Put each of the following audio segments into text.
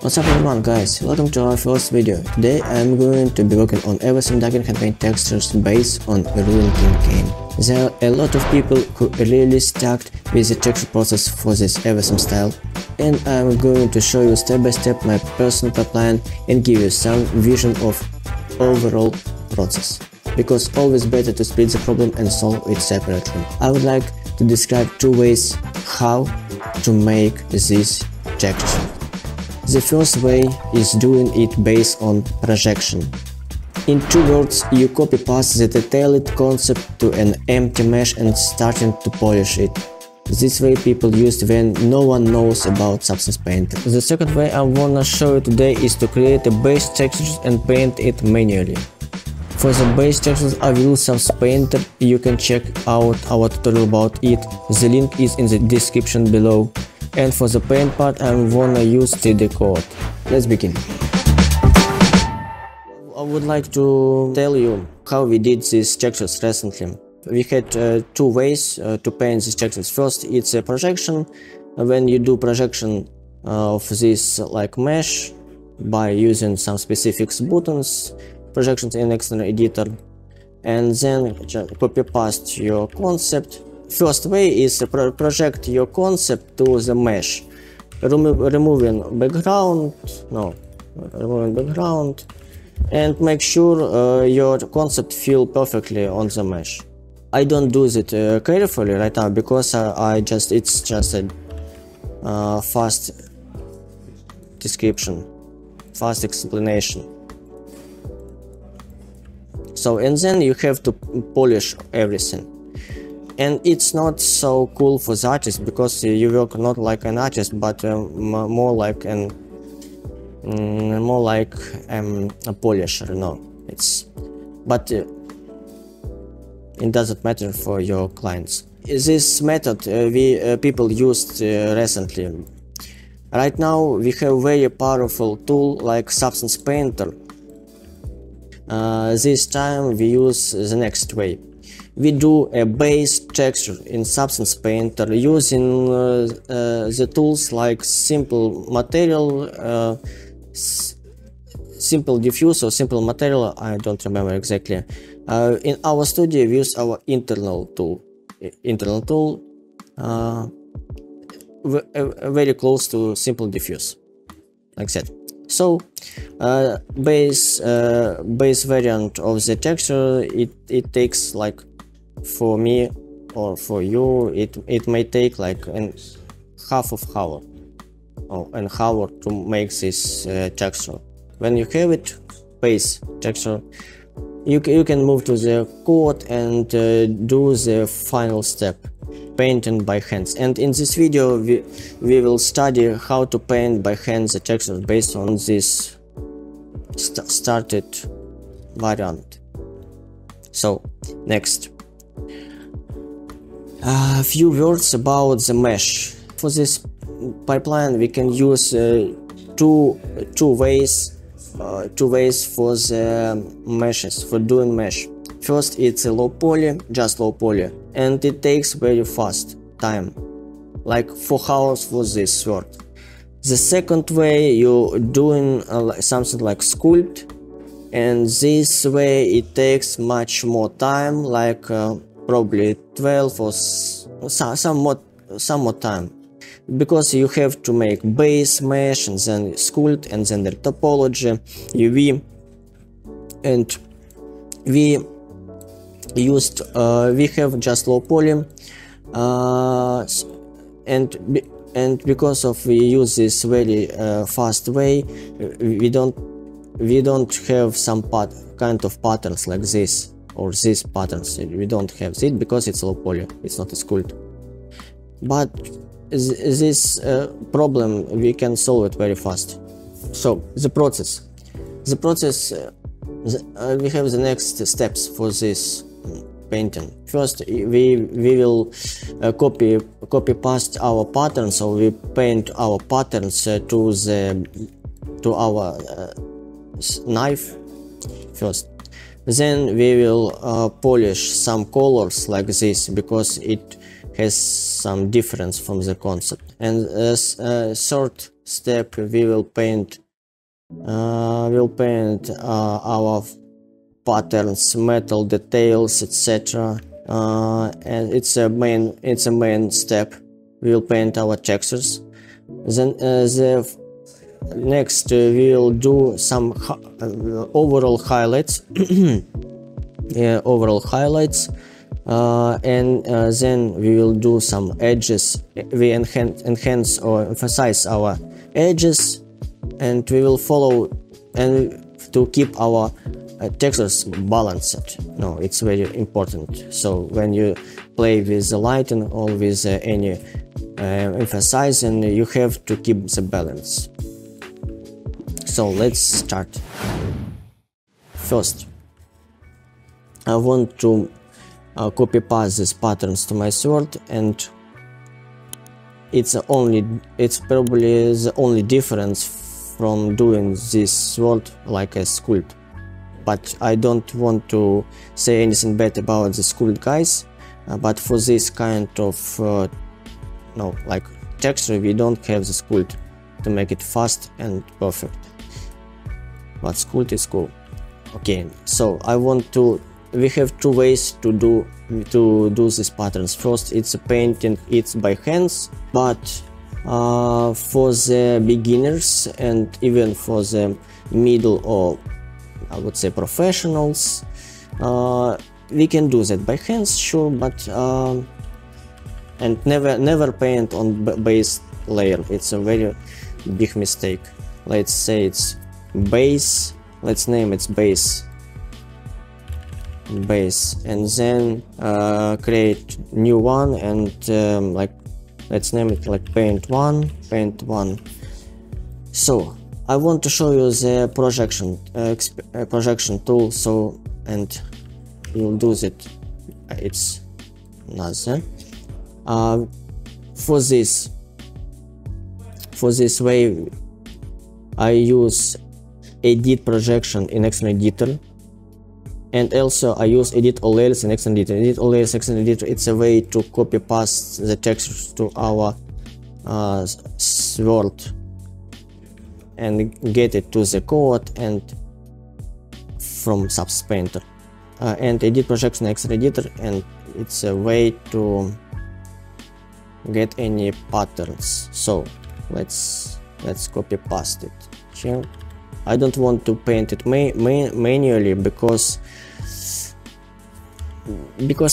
What's up everyone guys, welcome to our first video. Today I am going to be working on Eversum Dungeon campaign textures based on Ruin King game. There are a lot of people who are really stuck with the texture process for this Eversum style, and I am going to show you step by step my personal pipeline and give you some vision of overall process. Because always better to split the problem and solve it separately. I would like to describe two ways how to make this texture. The first way is doing it based on projection. In two words, you copy-paste the detailed concept to an empty mesh and starting to polish it. This way people use when no one knows about Substance Painter. The second way I wanna show you today is to create a base texture and paint it manually. For the base textures I will use Substance Painter. You can check out our tutorial about it. The link is in the description below. And for the paint part I wanna use 3D Code. Let's begin. I would like to tell you how we did these textures recently. We had two ways to paint these textures. First, it's a projection. When you do projection of this like mesh by using some specific buttons, projections in external editor, and then copy paste your concept. First way is to project your concept to the mesh, removing background, and make sure your concept feel perfectly on the mesh. I don't do it carefully right now because it's just a fast description, fast explanation. So, and then you have to polish everything. And it's not so cool for the artist because you work not like an artist, but more like a polisher. No, but it doesn't matter for your clients. This method people used recently. Right now we have very powerful tool like Substance Painter. This time we use the next way. We do a base texture in Substance Painter using the tools like Simple Material, Simple Diffuse or Simple Material, I don't remember exactly. In our studio we use our internal tool, very close to Simple Diffuse, like that. So base variant of the texture, it takes like, for me or for you, it may take like half of hour or an hour to make this texture. When you have it, base texture, you can move to the code and do the final step, painting by hands. And in this video we will study how to paint by hand the textures based on this started variant. So next, a few words about the mesh. For this pipeline we can use two ways for the meshes, for doing mesh. First, it's a low poly, just low poly, and it takes very fast time, like 4 hours for this work. The second way, you're doing something like sculpt, and this way it takes much more time, like probably 12 or some more time, because you have to make base mesh and then sculpt and then the topology, UV, and we have just low poly, and because of we use this very fast way, we don't have some kind of patterns like this or these patterns. We don't have it because it's low poly, it's not a sculpt. But this problem we can solve it very fast. So the process, we have the next steps for this painting. First, we will copy paste our pattern, so we paint our patterns to our knife first. Then we will polish some colors like this, because it has some difference from the concept. And as a third step, we will paint our patterns, metal details, etc. And it's a main step. We will paint our textures. Then the next we will do some overall highlights. Overall highlights. And then we will do some edges. We enhance or emphasize our edges, and we will follow and to keep our textures balanced. No, it's very important. So when you play with the lighting or with any emphasizing, you have to keep the balance. So let's start. First, I want to copy paste these patterns to my sword, and it's probably the only difference from doing this sword like a sculpt. But I don't want to say anything bad about the sculpt guys, but for this kind of like texture, we don't have the sculpt to make it fast and perfect, but sculpt is cool. Okay, so we have two ways to do these patterns. First, it's painting it by hands, but for the beginners and even for the middle or I would say professionals, we can do that by hands, sure, but and never paint on base layer. It's a very big mistake. Let's say it's base. Let's name it base, and then create new one, and like let's name it like paint one. So I want to show you the projection tool. So, and you'll do that. It's not there. For this way, I use edit projection in Action Editor, and also I use edit all layers in Action Editor. Edit all layers Action Editor, it's a way to copy paste the textures to our sword and get it to the code and from Substance Painter. And edit projection Action Editor, and it's a way to get any patterns. So let's copy paste it here. I don't want to paint it manually because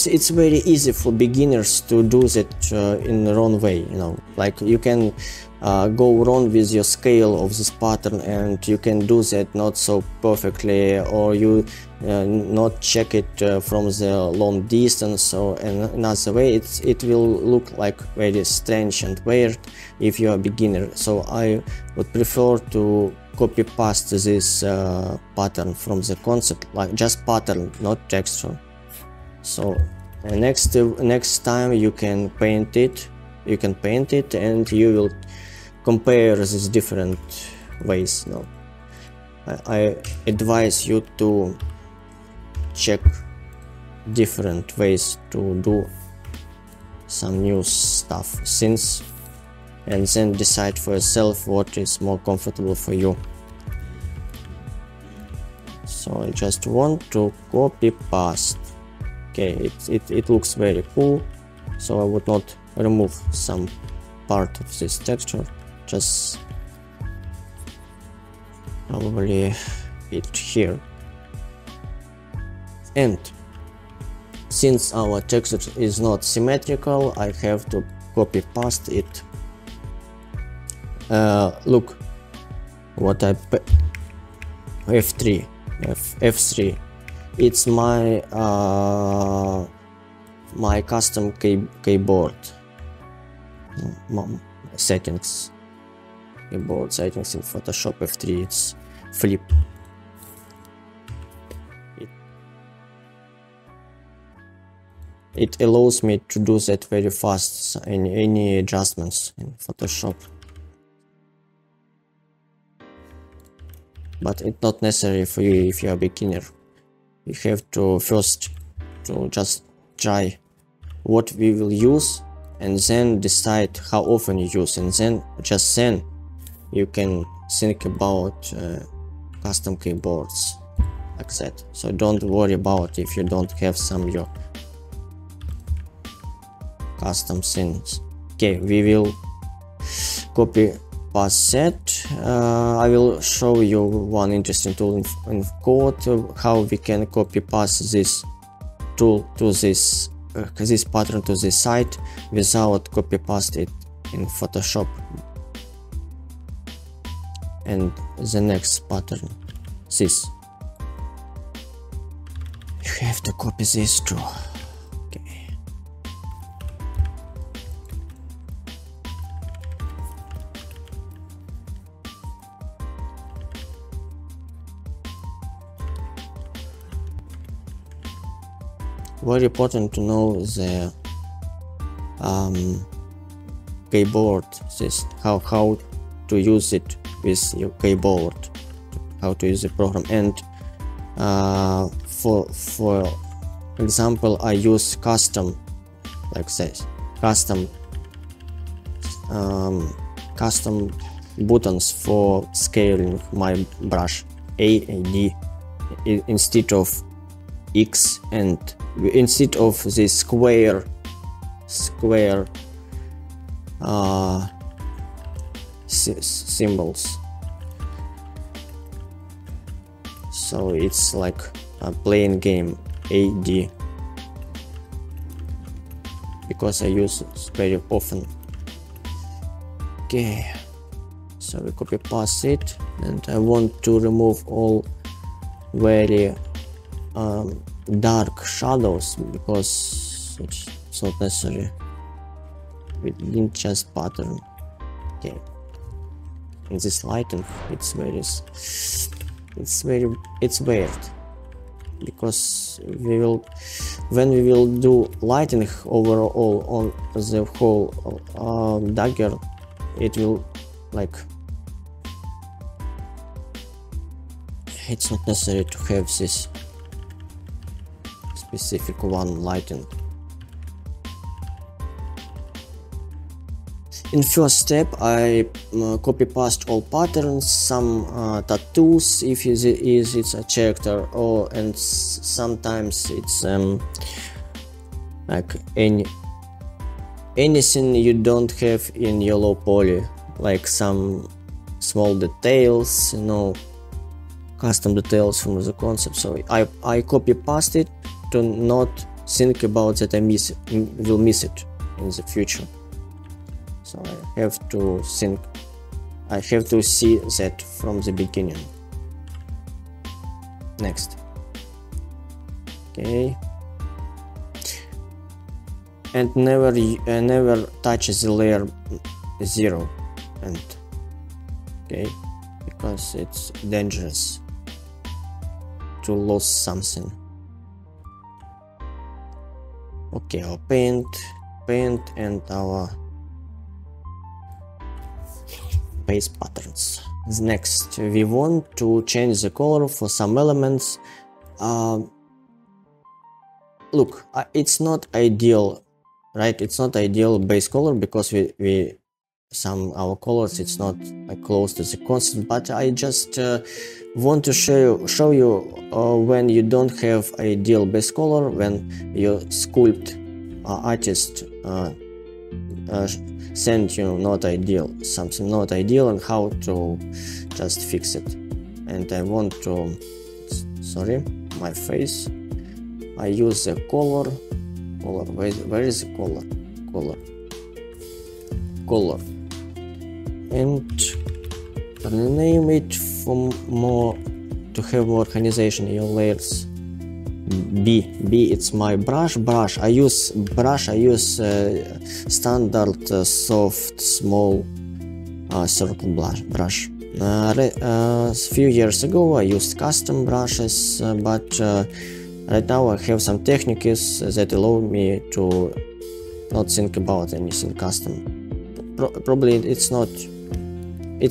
it's very easy for beginners to do that in the wrong way, you know, like you can go wrong with your scale of this pattern, and you can do that not so perfectly, or you not check it from the long distance, or another way it will look like very strange and weird if you are a beginner. So I would prefer to copy paste this pattern from the concept, like just pattern, not texture. So next time you can paint it, and you will compare these different ways. No, I advise you to check different ways to do some new stuff and then decide for yourself what is more comfortable for you. So I just want to copy paste. Okay, it looks very cool, so I would not remove some part of this texture, just probably it here. And since our texture is not symmetrical, I have to copy paste it. Look what I F3. It's my my custom keyboard settings. Keyboard settings in Photoshop F3. It's flip. It allows me to do that very fast. Any adjustments in Photoshop. But it's not necessary for you if you are a beginner. You have to first to just try what we will use and then decide how often you use, and then just then you can think about custom keyboards like that. So don't worry about if you don't have some your custom things. Okay, we will copy paste that. I will show you one interesting tool in code, how we can copy paste this tool to this pattern to this site without copy paste it in Photoshop. And the next pattern, this, you have to copy this too. Okay. Very important to know the keyboard, this how to use it with your keyboard, how to use the program. And for example, I use custom like this, custom buttons for scaling my brush, A and D instead of X, and instead of the square symbols. So it's like a playing game, AD, because I use it very often. Okay, so we copy paste it, and I want to remove all very dark shadows because it's not necessary. We didn't just pattern. Okay, in this lighting it's weird, because when we will do lighting overall on the whole dagger, it will like, it's not necessary to have this specific one lighting. In first step, I copy paste all patterns, some tattoos if it's a character, and sometimes it's like anything you don't have in your low poly, like some small details, custom details from the concept. So I copy paste it to not think about that I will miss it in the future. So I have to see that from the beginning. Next. Okay. And never touch the layer 0, and okay, because it's dangerous to lose something. Okay, our paint and our base patterns. Next, we want to change the color for some elements. Look, it's not ideal, right? It's not ideal base color because our colors, it's not close to the constant, but I just want to show you when you don't have ideal base color, when your sculpt artist send you something not ideal, and how to just fix it. And I want to, sorry, my face, I use the color, where is the color, and rename it to have more organization in your layers. B, it's my brush. I use standard soft small circle brush. A few years ago I used custom brushes, but right now I have some techniques that allow me to not think about anything custom. Probably it's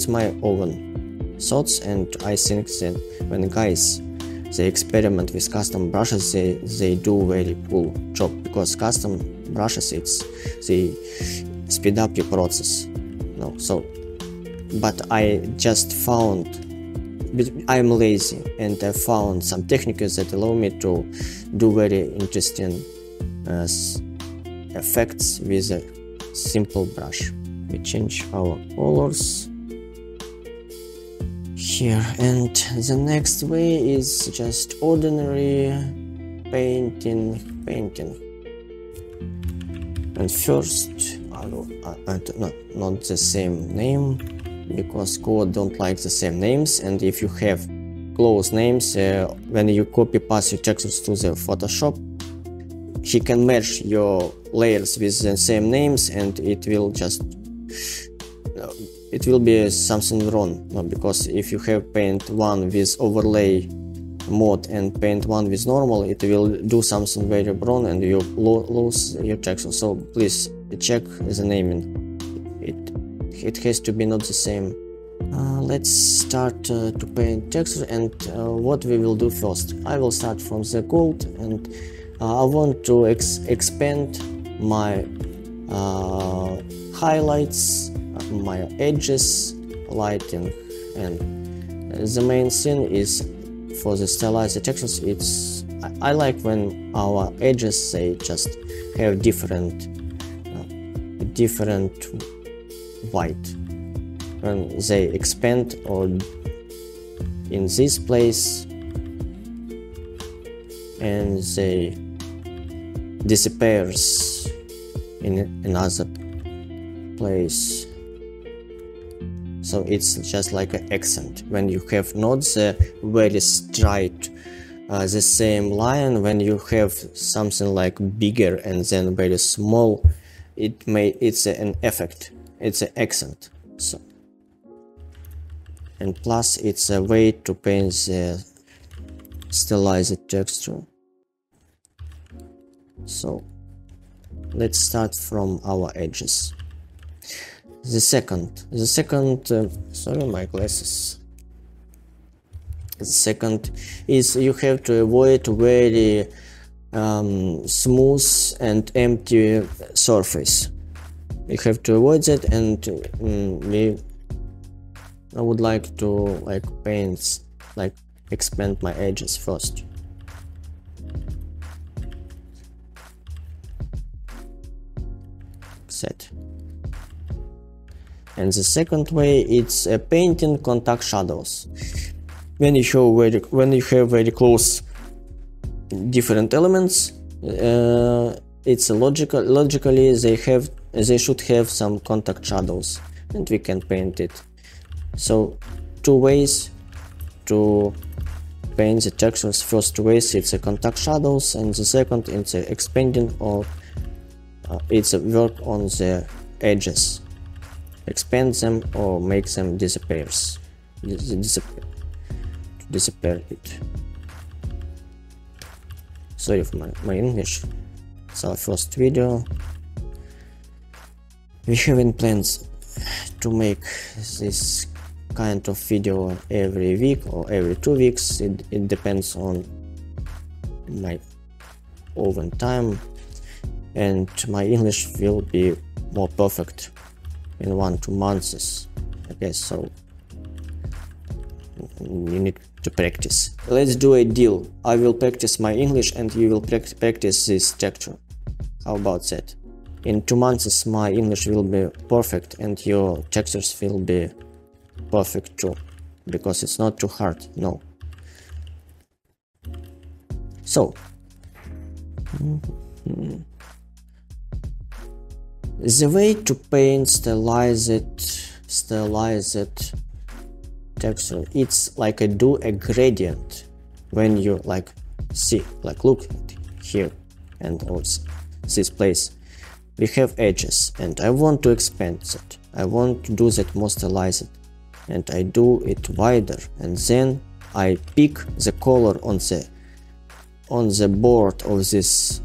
my own thoughts, and I think that when guys they experiment with custom brushes, they do very cool job, because custom brushes, they speed up your process. No, so, but I just found, I'm lazy, and I found some techniques that allow me to do very interesting effects with a simple brush. We change our colors here, and the next way is just ordinary painting. And first I will not the same name, because Code don't like the same names, and if you have close names, when you copy paste your textures to the Photoshop, he can merge your layers with the same names, and it will just it will be something wrong. No, because if you have paint 1 with overlay mode and paint 1 with normal, it will do something very wrong and you lose your texture. So please check the naming. It has to be not the same. Let's start to paint texture, and what we will do first. I will start from the gold, and I want to expand my highlights, my edges, lighting, and the main thing is for the stylized textures. I like when our edges, they just have different white. When they expand or in this place and they disappears in another place. So it's just like an accent. When you have not the very straight, the same line, when you have something like bigger and then very small, it's an effect. It's an accent. So, and plus it's a way to paint the stylized texture. So let's start from our edges. The second, sorry, my glasses. The second is you have to avoid very smooth and empty surface. You have to avoid that, and I would like to paint, expand my edges first. Set. And the second way, it's painting contact shadows. When you have very close different elements, it's logically they should have some contact shadows, and we can paint it. So 2 ways to paint the textures. First ways, it's a contact shadows, and the second, it's a expanding, or it's a work on the edges. Expand them or make them disappear it. Sorry for my English. It's our first video. We haven't plans to make this kind of video every week or every 2 weeks. It depends on my own time, and my English will be more perfect in 1-2 months, I guess. So you need to practice. Let's do a deal. I will practice my English and you will practice this texture. How about that? In 2 months my English will be perfect and your textures will be perfect too, because it's not too hard. No. So the way to paint stylized texture, it's like do a gradient. When you see, look here and also this place, we have edges, and I want to expand that. I want to do that more stylized, and I do it wider, and then I pick the color on the board of this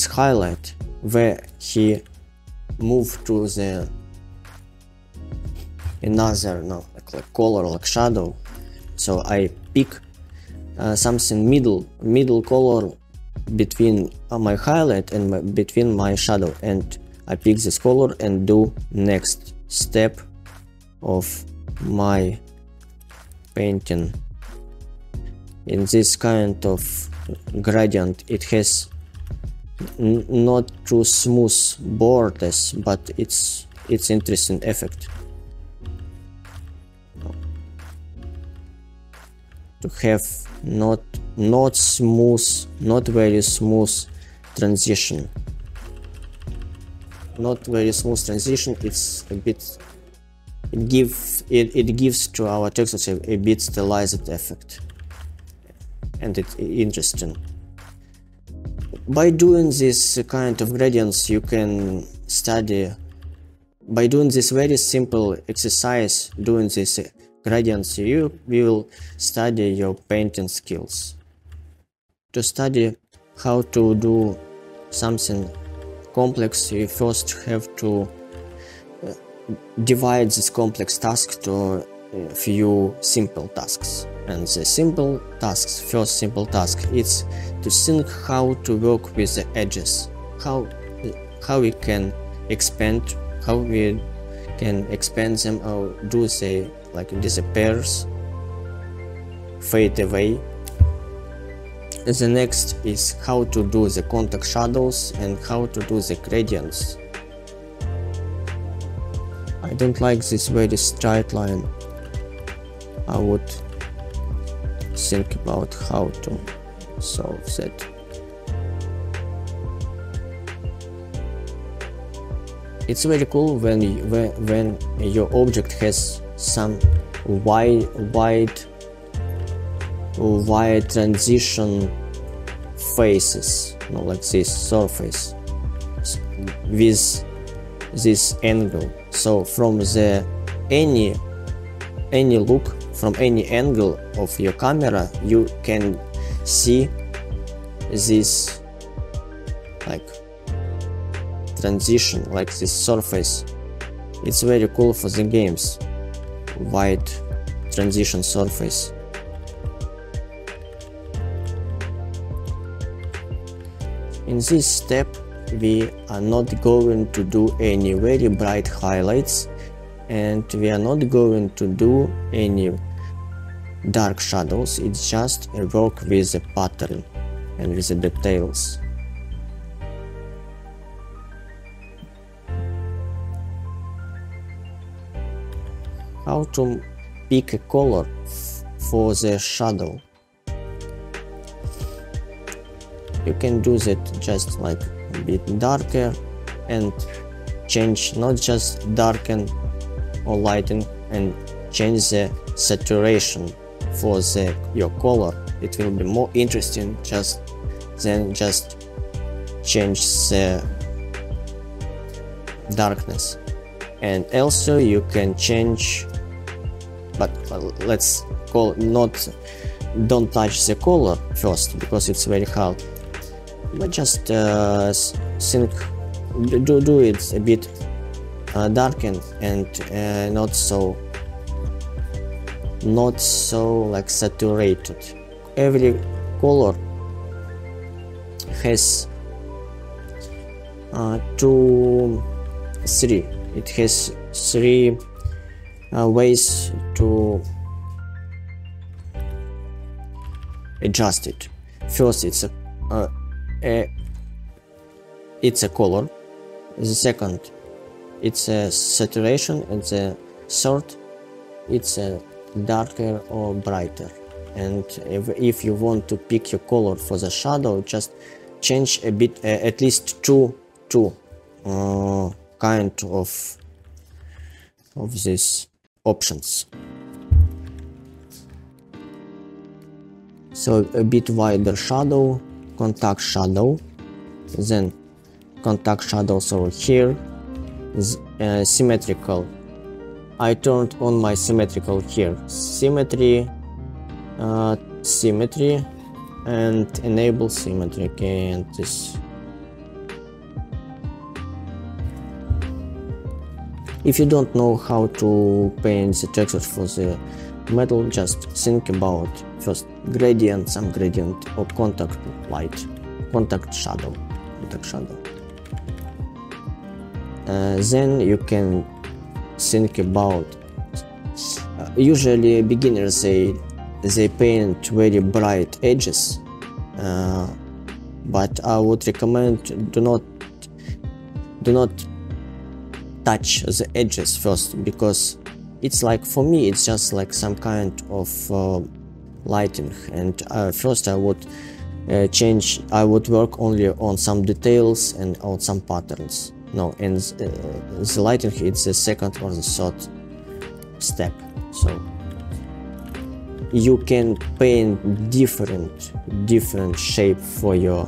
highlight, where he moved to the another color, like shadow. So I pick something middle color between my highlight and between my shadow, and I pick this color and do next step of my painting. In this kind of gradient, it has not too smooth borders, but it's interesting effect to have not smooth, not very smooth transition. Not very smooth transition. It's a bit. It gives to our textures a bit stylized effect, and it's interesting. By doing this kind of gradients, you can study. By doing this very simple exercise, doing this gradients, you will study your painting skills. To study how to do something complex, you first have to divide this complex task to a few simple tasks. And the simple tasks, first simple task, is to think how to work with the edges, how we can expand, them, or do they like disappears, fade away. The next is how to do the contact shadows and how to do the gradients. I don't like this very straight line. I would think about how to solve that. It's very cool when your object has some wide transition faces, like this surface with this angle. So from the any look, from any angle of your camera, you can see this like transition, like this surface. It's very cool for the games, wide transition surface. In this step, we are not going to do any very bright highlights, and we are not going to do any dark shadows. It's just a work with the pattern and with the details. How to pick a color for the shadow? You can do that just like a bit darker and change, not just darken or lighten, and change the saturation for your color. It will be more interesting than just change the darkness. And also you can change, but let's call don't touch the color first because it's very hard, but just think, do it a bit darkened and not so like saturated. Every color has it has three ways to adjust it. First, it's a color. The second, it's a saturation, and the third, it's a darker or brighter. And if you want to pick your color for the shadow, just change a bit, at least two kind of these options. So a bit wider shadow, contact shadow, then contact shadows over here, symmetrical. I turned on my symmetrical here, symmetry, and enable symmetry. Okay, and this. If you don't know how to paint the textures for the metal, just think about first some gradient or contact light, contact shadow. Then you can think about, usually beginners they paint very bright edges, but I would recommend do not touch the edges first, because it's like, for me it's just like some kind of lighting, and first I would work only on some details and on some patterns. No, and the lighting, it's the second or the third step. So you can paint different shape for your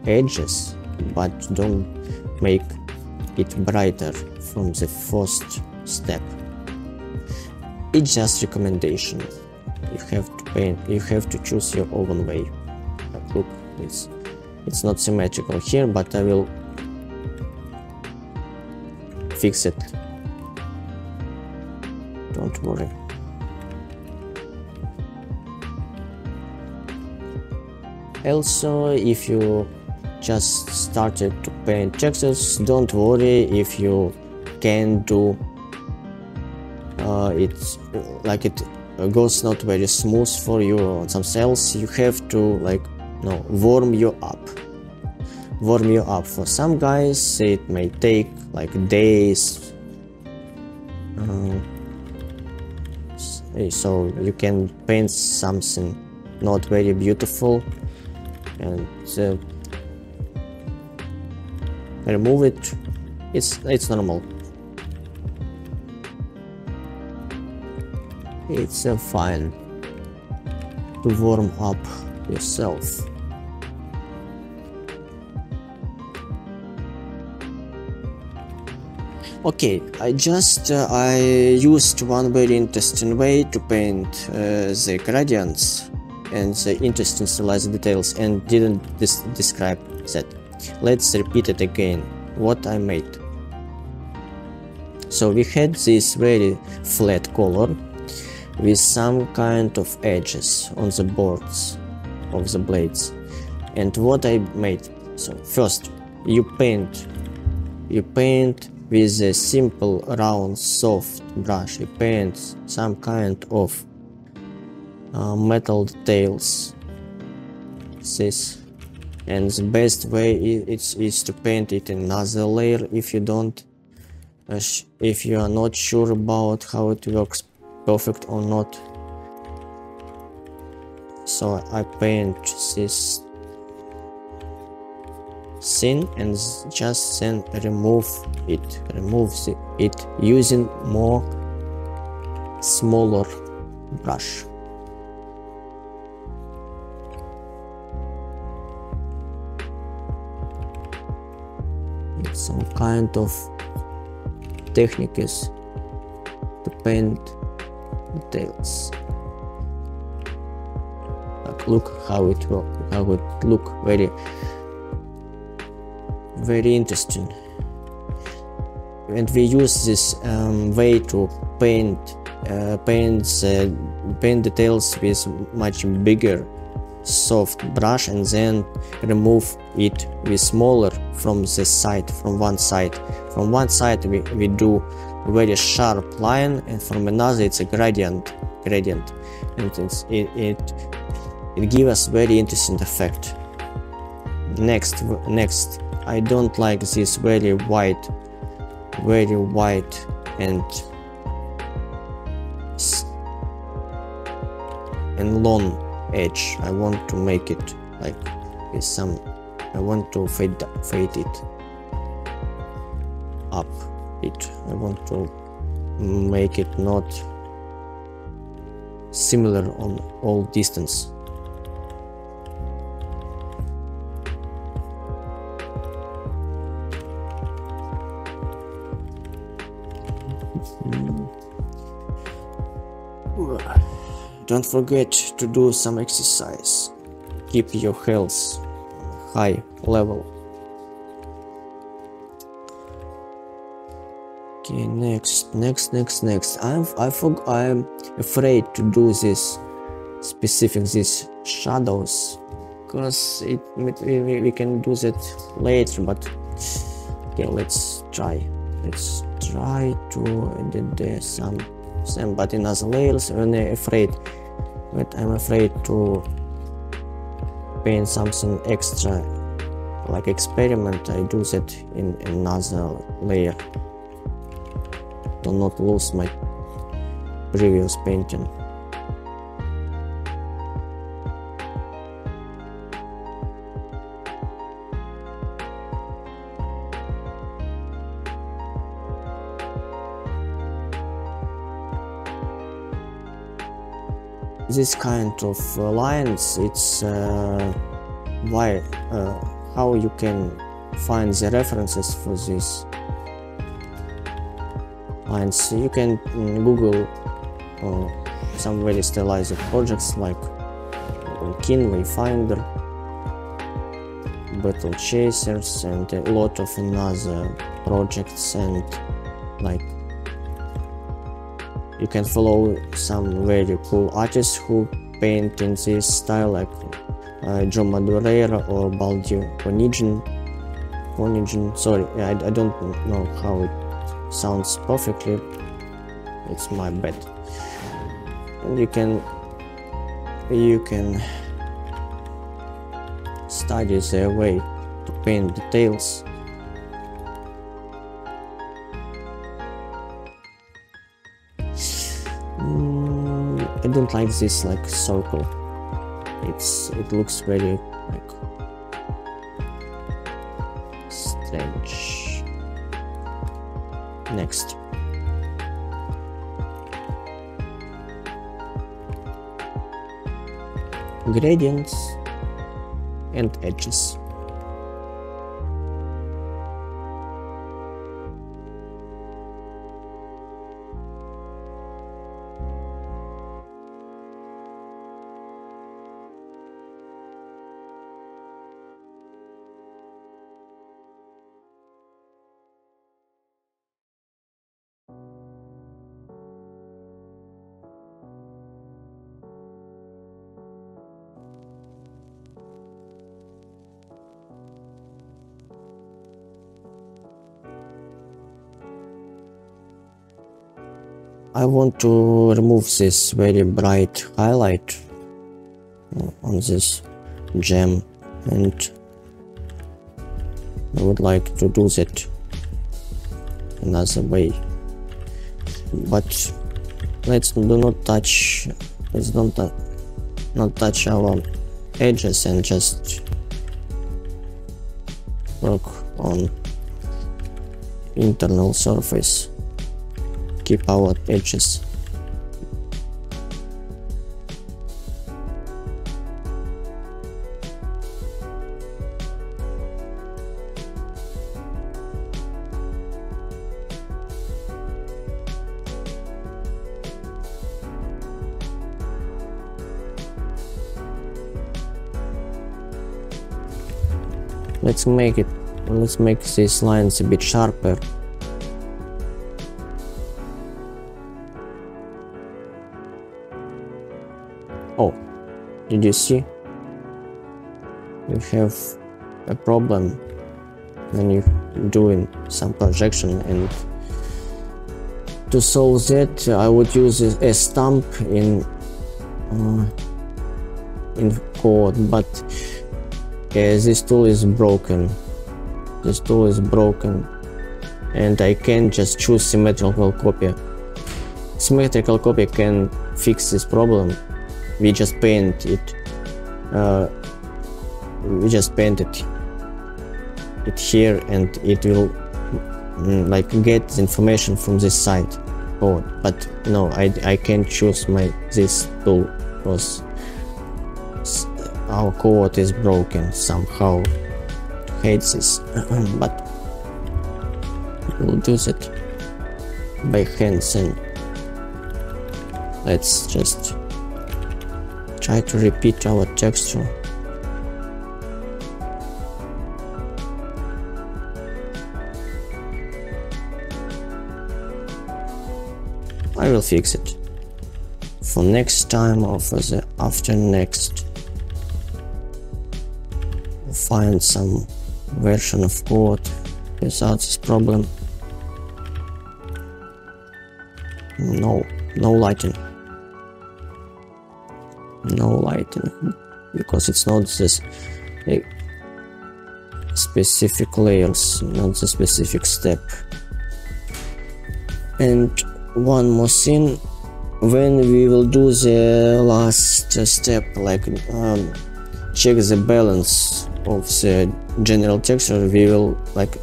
edges, but don't make it brighter from the first step. It's just recommendation. You have to choose your own way. Look, it's not symmetrical here, but I will fix it. Don't worry. Also, if you just started to paint textures, don't worry if you can do it's like it goes not very smooth for you on some cells. You have to warm you up. For some guys it may take like days, so you can paint something not very beautiful and remove it. It's normal. It's fine to warm up yourself. Okay, I used one very interesting way to paint the gradients and the interesting stylized details, and didn't describe that. Let's repeat it again, what I made. So we had this very flat color with some kind of edges on the boards of the blades. And what I made, so first you paint with a simple round soft brush. You paint some kind of metal details, this, and the best way is to paint it in another layer if you are not sure about how it works perfect or not. So I paint this thin and just then remove it using more smaller brush. It's some kind of techniques to paint details. Like, look how it works, how it look very interesting. And we use this way to paint details with much bigger soft brush, and then remove it with smaller from the side, from one side. From one side we do very sharp line, and from another it's a gradient, and it gives us very interesting effect. Next, I don't like this very white and long edge. I want to make it like with some, I want to fade it up. I want to make it not similar on all distance. Don't forget to do some exercise. Keep your health high level. Okay, next. I'm afraid to do this shadows, because we can do that later, but okay, let's try to edit some but in other layers when I'm afraid to paint something extra like experiment. I do that in another layer to not lose my previous painting. This kind of lines, it's how you can find the references for these lines. You can Google some very stylized projects like Kin, Wayfinder, Battle Chasers, and a lot of other projects, and like you can follow some very cool artists who paint in this style, like Joe Madureira or Baldi Onigin. Sorry, I don't know how it sounds perfectly. It's my bad. And you can study their way to paint details. I don't like this like circle. It looks very like strange. Next. Gradients and edges. I want to remove this very bright highlight on this gem, and I would like to do that another way. But let's not touch our edges and just work on internal surface. Keep our edges. Let's make these lines a bit sharper. Oh, did you see? You have a problem when you're doing some projection, and to solve that I would use a stamp in code, but this tool is broken. And I can't just choose symmetrical copy. Symmetrical copy can fix this problem. We just paint it. We just painted it here, and it will like get the information from this side code. But no, I can't choose this tool because our code is broken somehow. Hate this, but we'll do that by hand. And let's just try to repeat our texture. I will fix it for next time or for the after next find some version of code without this problem. No lighting. No lighting, because it's not this specific layers, not the specific step. And one more thing, when we will do the last step, like check the balance of the general texture, we will like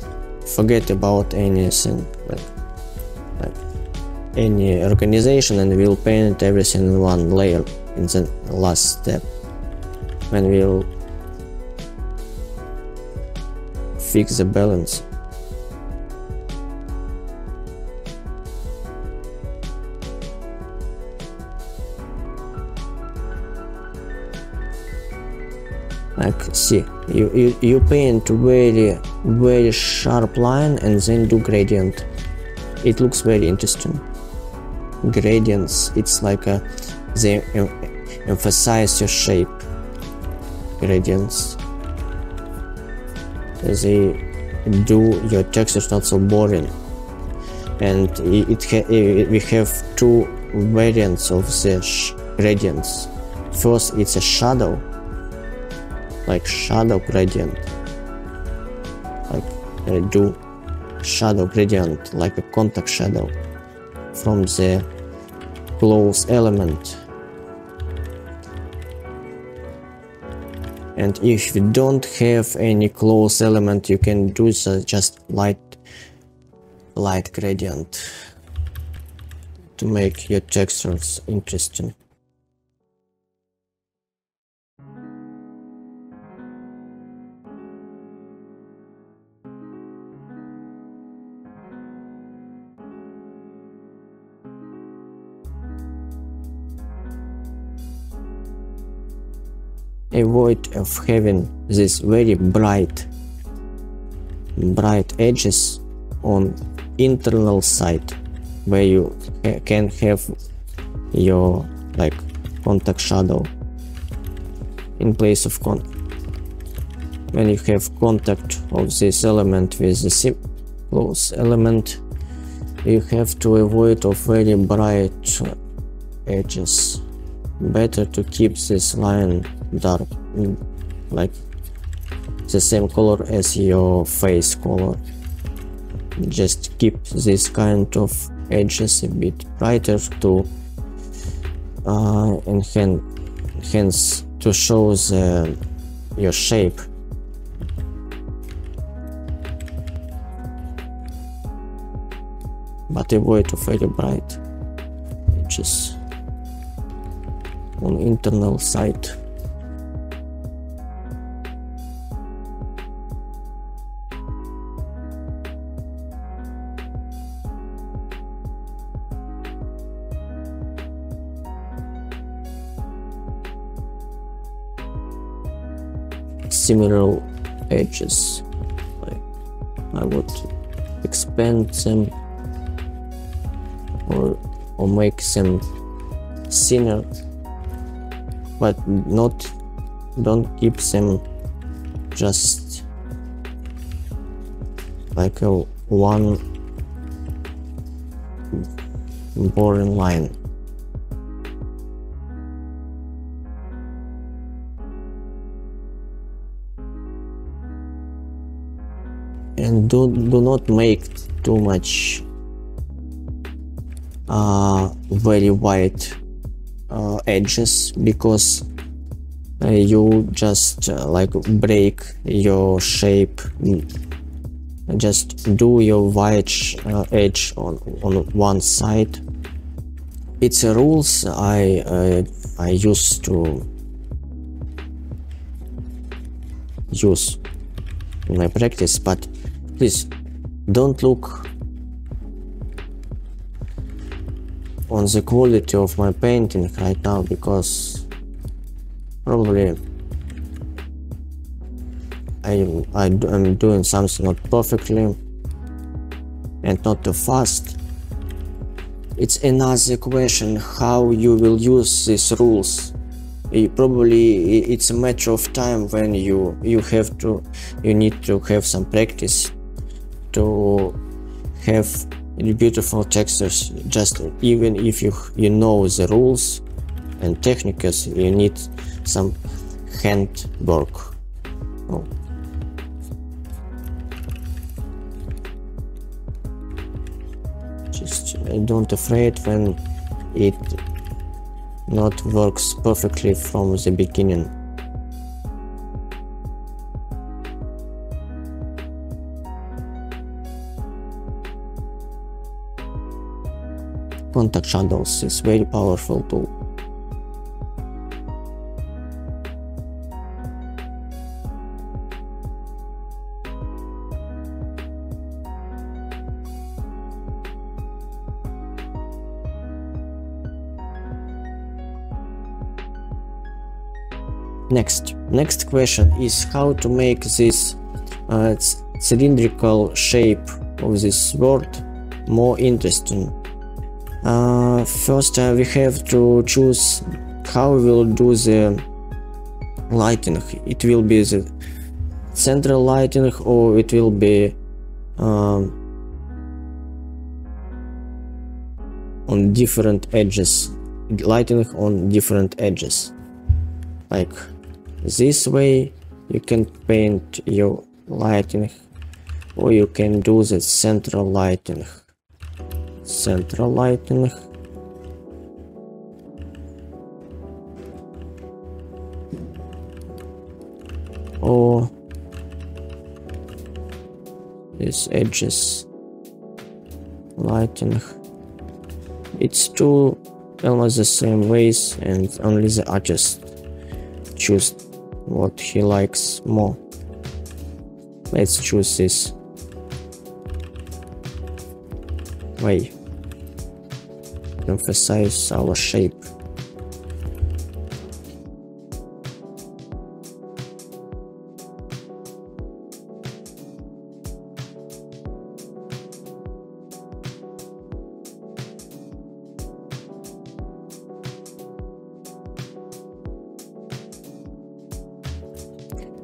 forget about anything, like any organization, and we'll paint everything in one layer in the last step, when we'll fix the balance. Like, see, you paint very sharp line and then do gradient. It looks very interesting. Gradients, it's like they emphasize your shape. Gradients, they do your textures not so boring. And we have two variants of the gradients. First, it's a shadow, like shadow gradient, like do shadow gradient like a contact shadow from the close element. And if you don't have any close element, you can do just light gradient to make your textures interesting. Avoid of having these very bright edges on internal side, where you can have your like contact shadow in place of when you have contact of this element with the close element, you have to avoid of very bright edges. Better to keep this line dark, like the same color as your face color. Just keep this kind of edges a bit brighter to enhance to show your shape. But avoid of very bright edges on internal side. Similar edges, like I would expand them or make them thinner, but don't keep them just like a one boring line. And do not make too much very white edges, because you just like break your shape. Just do your white edge on one side. It's a rules I used to use in my practice, but please don't look on the quality of my painting right now, because probably I'm doing something not perfectly and not too fast. It's another question how you will use these rules Probably it's a matter of time when you need to have some practice to have beautiful textures. Just even if you know the rules and techniques, you need some hand work. Oh. Just don't afraid when it not works perfectly from the beginning. Contact shadows is very powerful tool. Next question is how to make this cylindrical shape of this sword more interesting. First we have to choose how we will do the lighting. It will be the central lighting or it will be on different edges, lighting on different edges. Like this way you can paint your lighting, or you can do the central lighting. Or these edges lighting. It's two almost the same ways, and only the artist choose what he likes more. Let's choose this way. Emphasize our shape.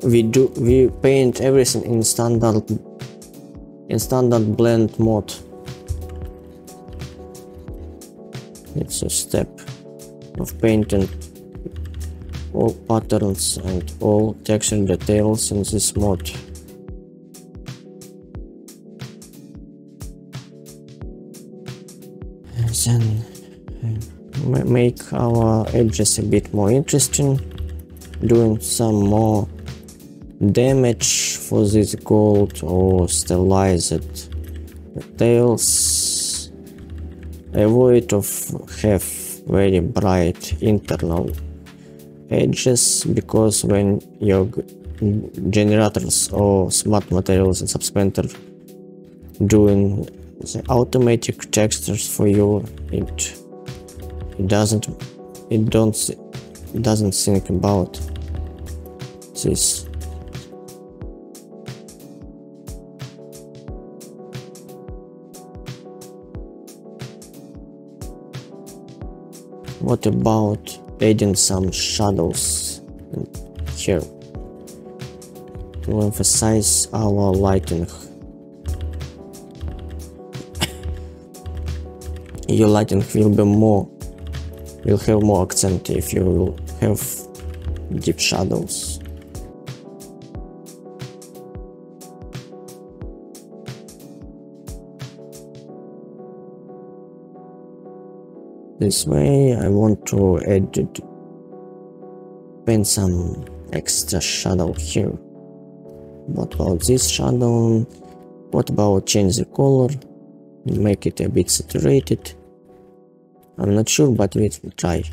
We paint everything in standard blend mode. It's a step of painting all patterns and all texture details in this mode. And then make our edges a bit more interesting, doing some more damage for this gold or stylized details. Avoid of have very bright internal edges, because when your generators or smart materials and subpainter doing the automatic textures for you, it doesn't think about this. What about adding some shadows here to emphasize our lighting? Your lighting will have more accent if you will have deep shadows. This way I want to paint some extra shadow here. What about this shadow? What about change the color, make it a bit saturated? I'm not sure, but let's try.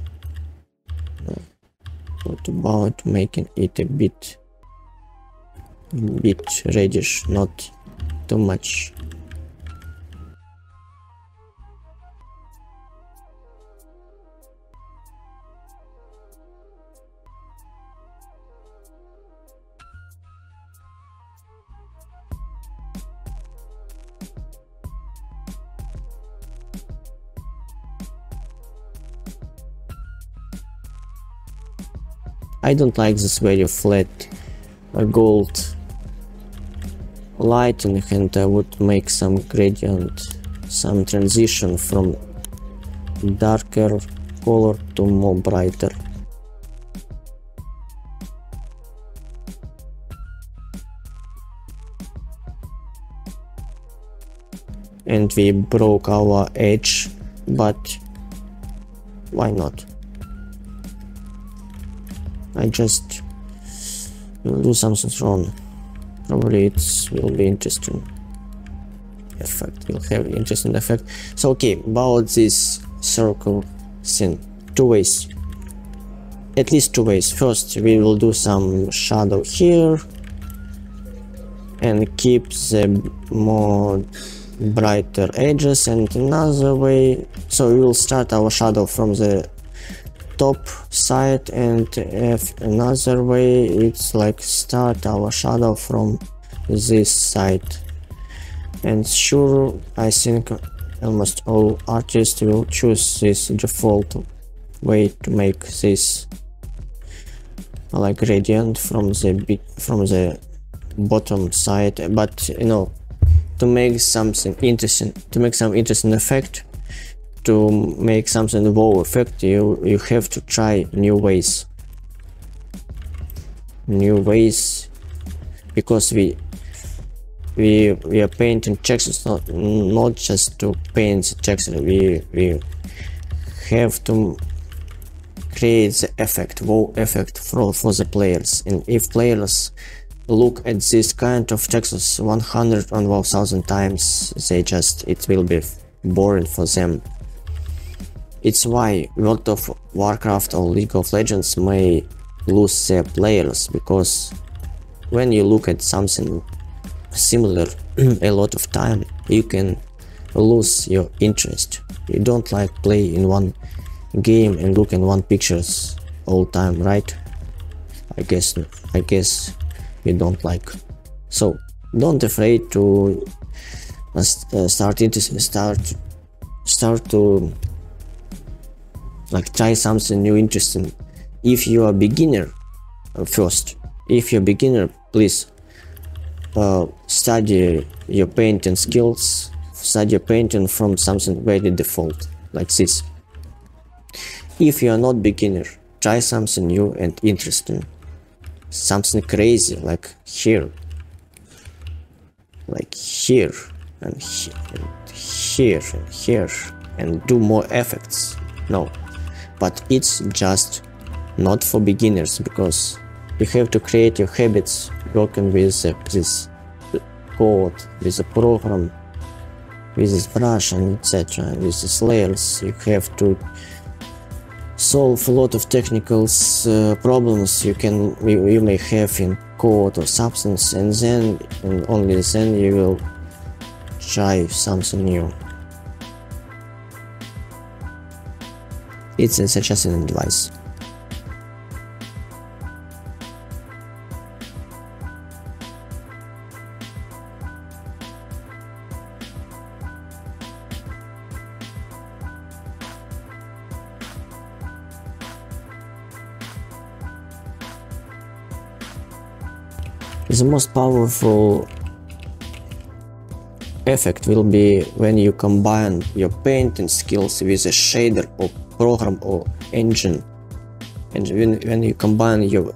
What about making it a bit reddish, not too much? I don't like this very flat gold lighting, and I would make some gradient, some transition from darker color to more brighter. And we broke our edge, but why not? I just will do something wrong. Probably it will be interesting effect. Will have interesting effect. So okay, about this circle thing, two ways. At least two ways. First, we will do some shadow here and keep the more brighter edges, and another way, so we will start our shadow from the top side, and another way it's like start our shadow from this side. And sure, I think almost all artists will choose this default way to make this like gradient from the bottom side, but you know, to make something interesting, to make some interesting effect, to make something wow effect, you have to try new ways, because we are painting textures not just to paint the texture. We have to create the effect, wow effect for the players. And if players look at this kind of textures 100 and 1000 times, it will be boring for them. It's why World of Warcraft or League of Legends may lose their players, because when you look at something similar a lot of time, you can lose your interest. You don't like play in one game and look in one pictures all time, right? I guess you don't like. So don't afraid to start to like try something new, interesting. If you are beginner, please study your painting skills, study your painting from something very default like this. If you are not beginner, try something new and interesting, something crazy, like here and here and here and here, and do more effects. No, but it's just not for beginners, because you have to create your habits working with this code, with the program, with this brush, and etc. With these layers, you have to solve a lot of technical problems you may have in code or substance, and then and only then you will try something new. It's just an advice. The most powerful effect will be when you combine your painting skills with a shader or program or engine. And when you combine your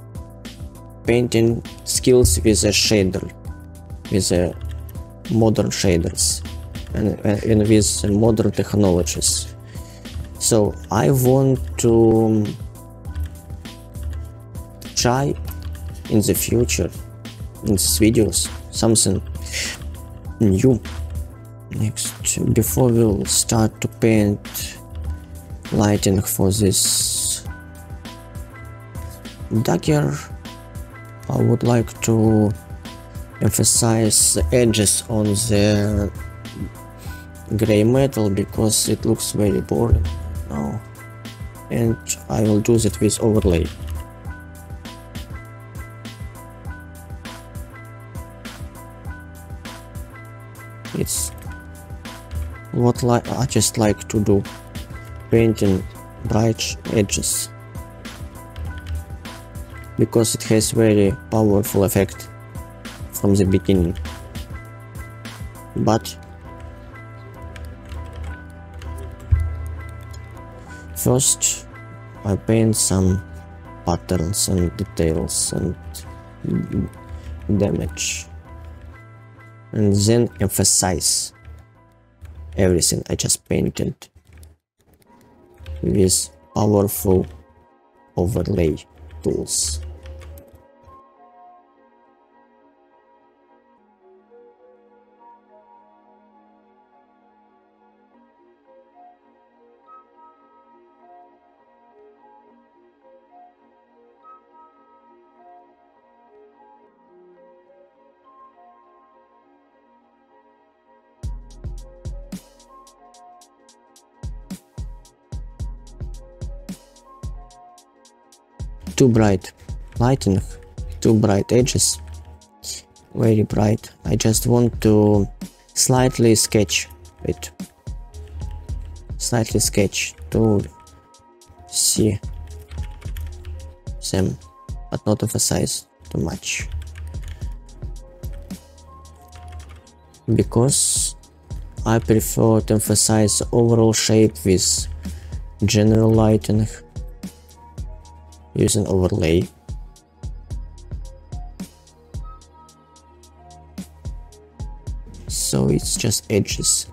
painting skills with a shader, with modern shaders and with modern technologies. So I want to try in the future, in these videos, something new. Next, before we'll start to paint lighting for this dagger, I would like to emphasize the edges on the gray metal, because it looks very boring now, and I will do that with overlay. It's what I just like to do, painting bright edges. because it has very powerful effect from the beginning. But first I paint some patterns and details and damage, and then emphasize everything I just painted with powerful overlay tools. Too bright lighting, too bright edges, very bright. I just want to slightly sketch it, to see them, but not emphasize too much, because I prefer to emphasize overall shape with general lighting using overlay. So it's just edges.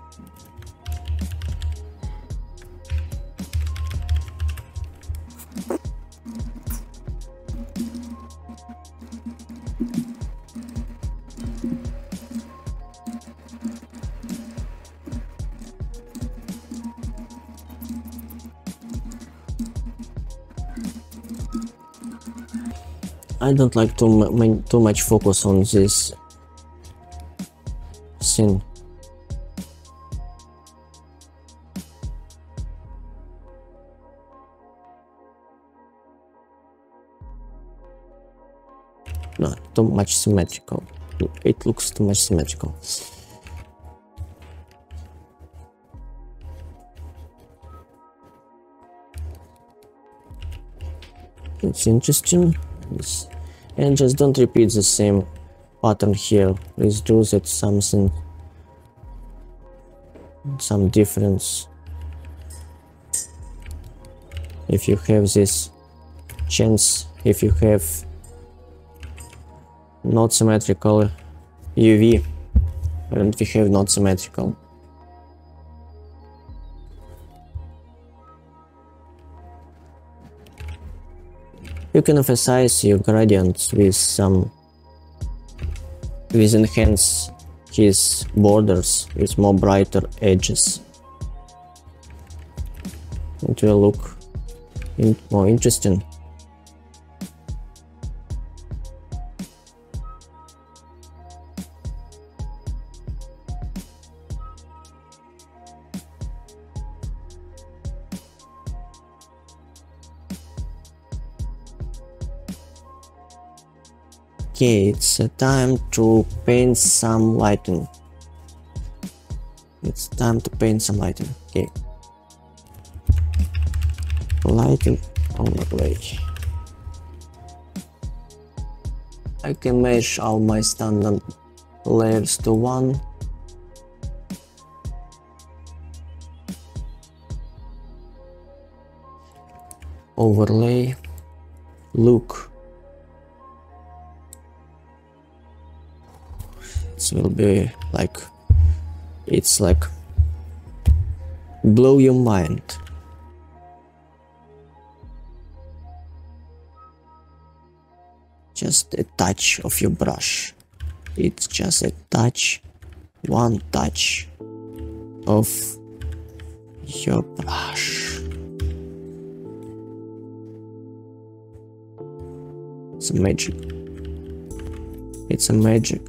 I don't like too much focus on this scene. Not too much symmetrical. It looks too much symmetrical. It's interesting. And just don't repeat the same pattern here. Please do that some difference. If you have this chance, if you have not symmetrical UV, and we have not symmetrical. You can emphasize your gradients with enhance his borders with more brighter edges. It will look more interesting. Okay, it's time to paint some lighting. Okay. Lighting overlay. I can mesh all my standard layers to one. Overlay. Look. It will be like, it's like blow your mind. Just a touch of your brush. It's just a touch, one touch of your brush. It's a magic. It's a magic.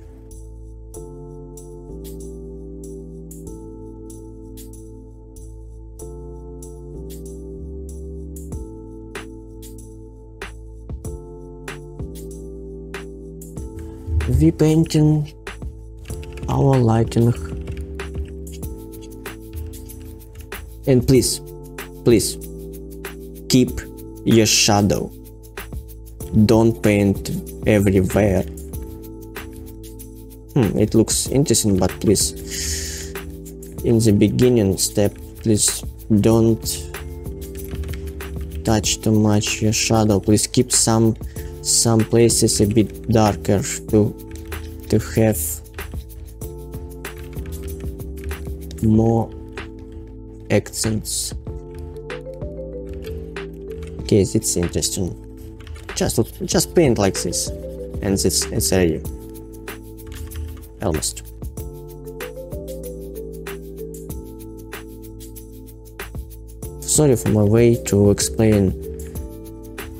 We painting our lighting, and please keep your shadow don't paint everywhere. It looks interesting, but please, in the beginning step, please don't touch too much your shadow. Please keep some places a bit darker to have more accents. Okay, it's interesting. Just paint like this, and it's ready. Almost. Sorry for my way to explain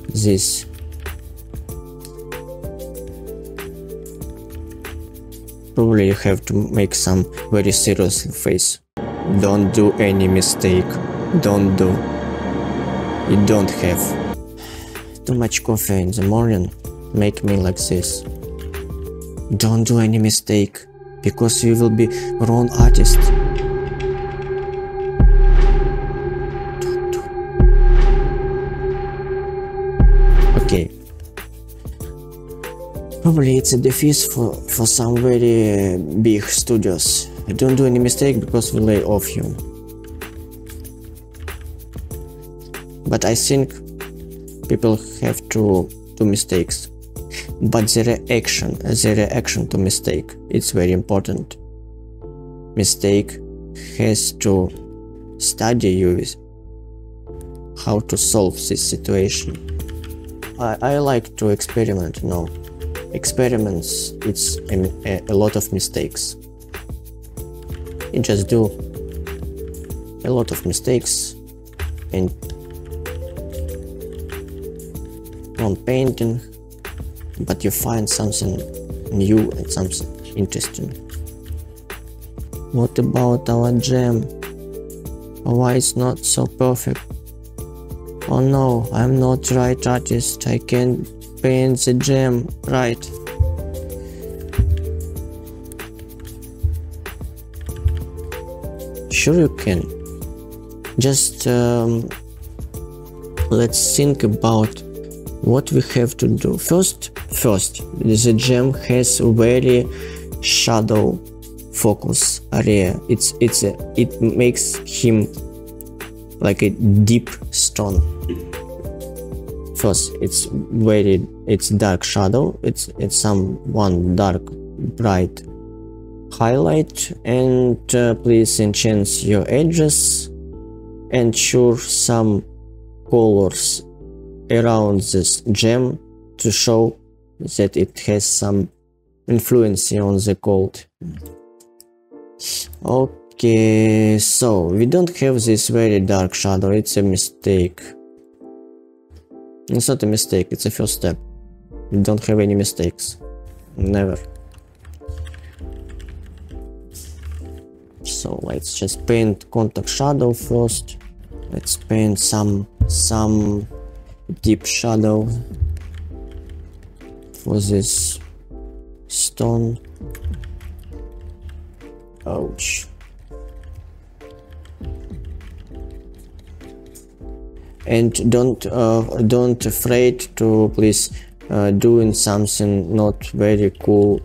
this. Probably you have to make some very serious face. Don't do any mistake. Don't do. You don't have. Too much coffee in the morning make me like this. Don't do any mistake, because you will be wrong artist. Don't do. Okay. Probably it's a defeat for some very big studios. Don't do any mistake because we lay off you. But I think people have to do mistakes. But the reaction to mistake, it's very important. Mistake has to study you how to solve this situation. I like to experiment, Experiments, it's a lot of mistakes. You just do a lot of mistakes and on painting, but you find something new and something interesting. What about our gem? Why it's not so perfect? Oh no, I'm not right artist. I can't paint the gem right. Sure you can. Just let's think about what we have to do. First, the gem has a very shadow focus area. It makes him like a deep stone. First, it's dark shadow. It's one dark bright highlight, and please enhance your edges. Ensure some colors around this gem to show that it has some influence on the gold. Okay, so we don't have this very dark shadow. It's a mistake. It's not a mistake, it's a first step. We don't have any mistakes. Never. So let's just paint contact shadow first. Let's paint some deep shadow for this stone. Ouch. And don't afraid to please doing something not very cool,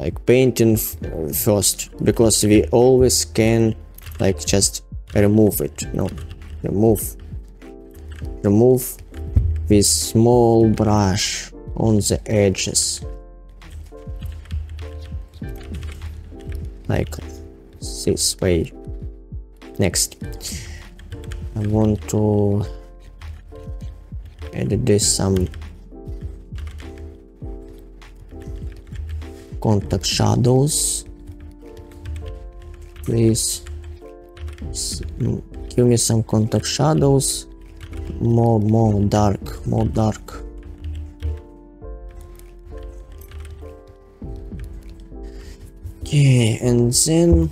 like painting first, because we always can like just remove it. Remove with small brush on the edges, like this way. Next, I want to add this some contact shadows. Please give me some contact shadows, more dark. Okay, and then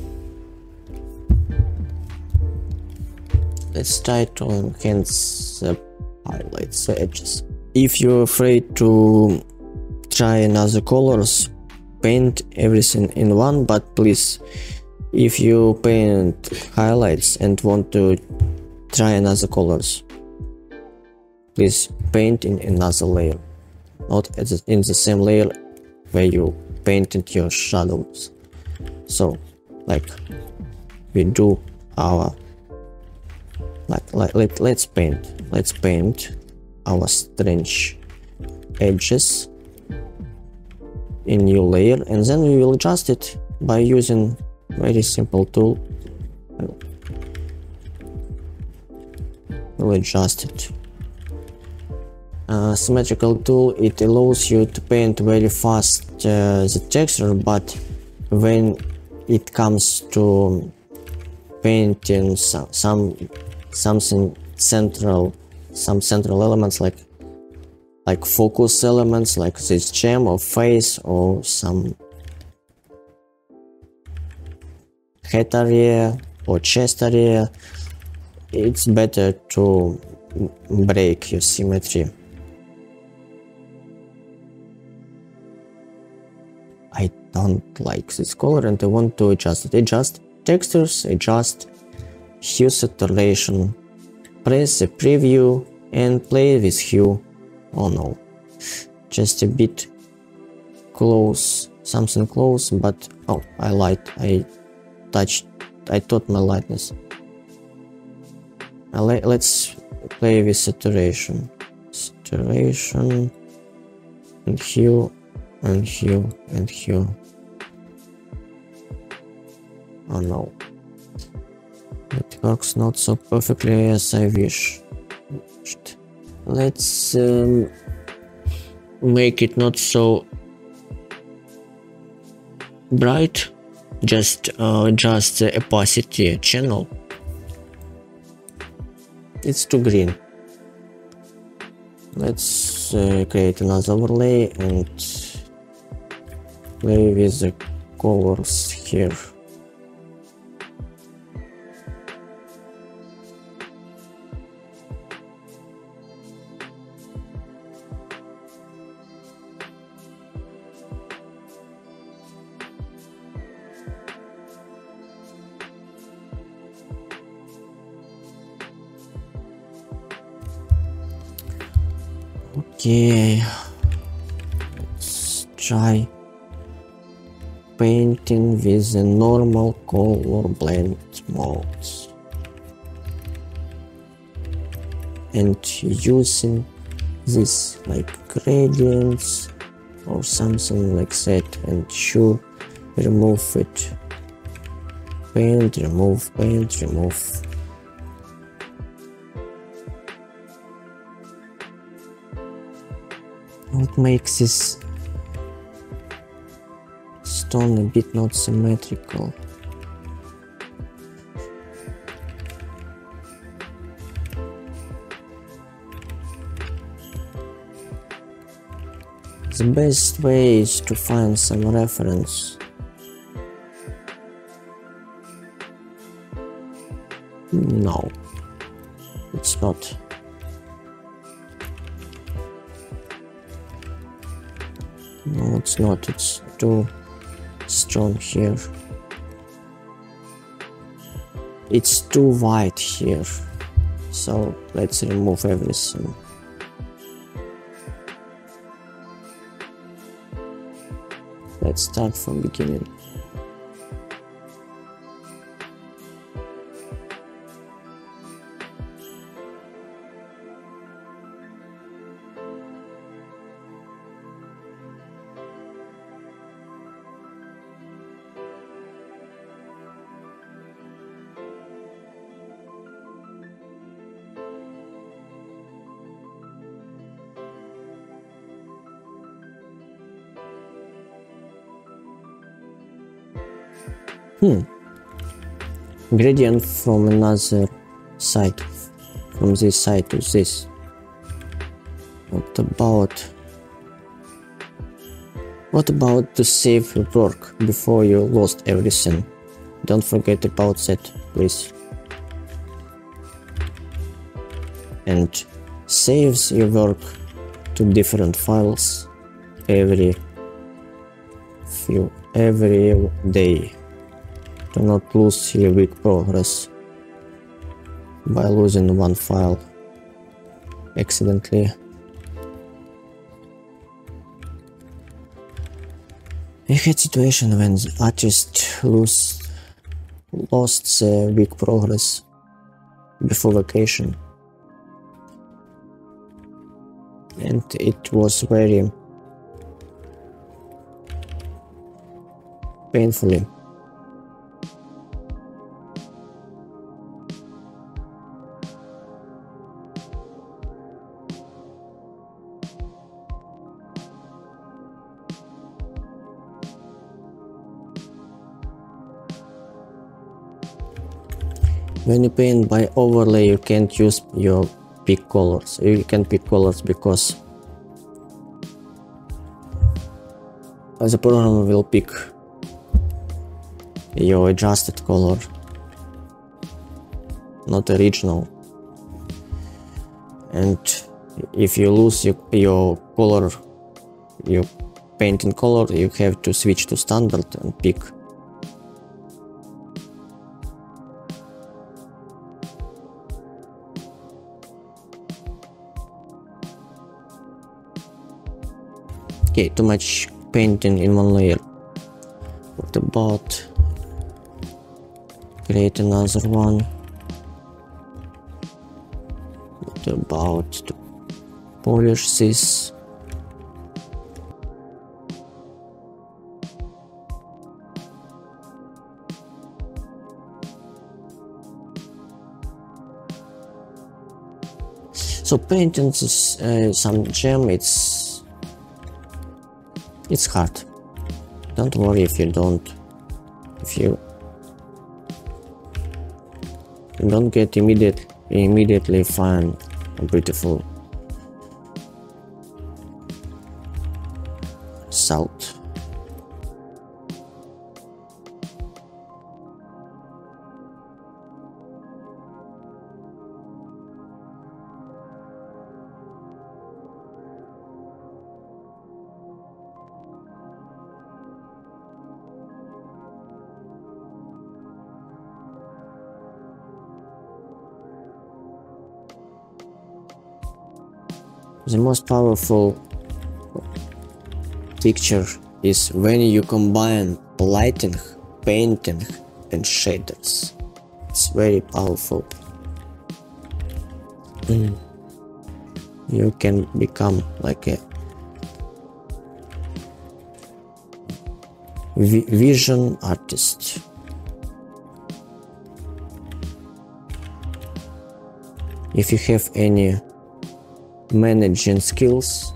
let's try to enhance the highlights, the edges. If you're afraid to try another colors, paint everything in one, but please, if you paint highlights and want to try another colors, please paint in another layer, not in the same layer where you painted your shadows. So like we do our let's paint our strange edges in new layer, and then we will adjust it by using very simple tool. We'll adjust it. Symmetrical tool, it allows you to paint very fast the texture, but when it comes to painting some central elements like focus elements like this gem or face or some head area or chest area, it's better to break your symmetry. I don't like this color and I want to adjust it. Adjust textures, adjust hue saturation, press the preview and play with hue. Oh no, just a bit close, something close, but oh, I taught my lightness. Let's play with saturation and hue and hue and hue. Oh no, it works not so perfectly as I wished. Let's make it not so bright, just adjust the opacity channel. It's too green. Let's create another overlay and play with the colors here. Okay, let's try painting with the normal color blend modes and using this like gradients or something like that, and should remove it. Paint, remove, paint, remove. What makes this stone a bit not symmetrical? The best way is to find some reference. No, it's not. No, it's not. It's too strong here. It's too white here. So let's remove everything. Let's start from beginning. Gradient from another side, from this side to this. What about to save your work before you lost everything? Don't forget about that, please. And saves your work to different files every day. Do not lose your weak progress by losing one file accidentally. I had situation when the artist lost the week progress before vacation, and it was very painfully. When you paint by overlay, you can't use your pick colors. You can pick colors because the program will pick your adjusted color, not original. And if you lose your color, your painting color, you have to switch to standard and pick. Okay, too much painting in one layer. What about create another one? What about to polish this? So painting this, some gem, it's hard. Don't worry if you don't get immediately fine and beautiful result. The most powerful picture is when you combine lighting, painting and shaders. It's very powerful. You can become like a vision artist. If you have any managing skills,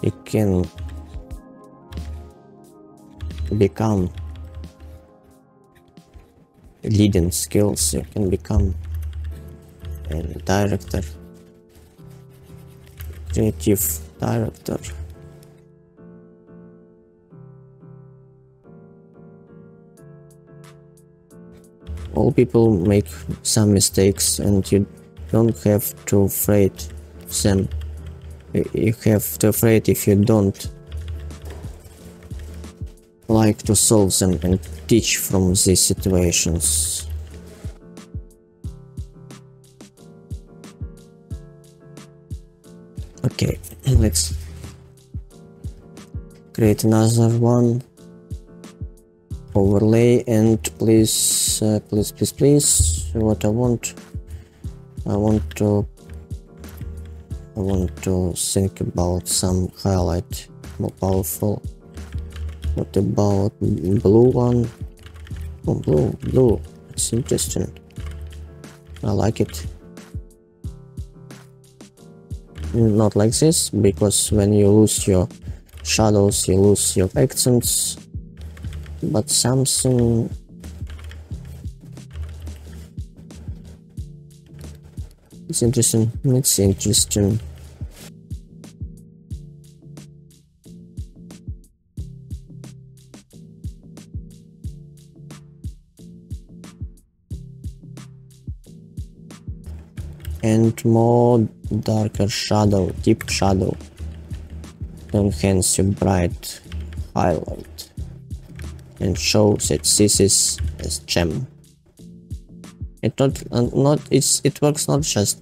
you can become leading skills. You can become a director, creative director. All people make some mistakes, and you don't have to afraid them. You have to afraid if you don't like to solve them and teach from these situations. Okay, let's create another one. Overlay, and please, what I want to think about some highlight more powerful. What about blue one? Oh, blue, it's interesting. I like it. Not like this, because when you lose your shadows, you lose your accents, but something it's interesting. And more darker shadow, deep shadow, to enhance your bright highlight and show that this is a gem. It works not just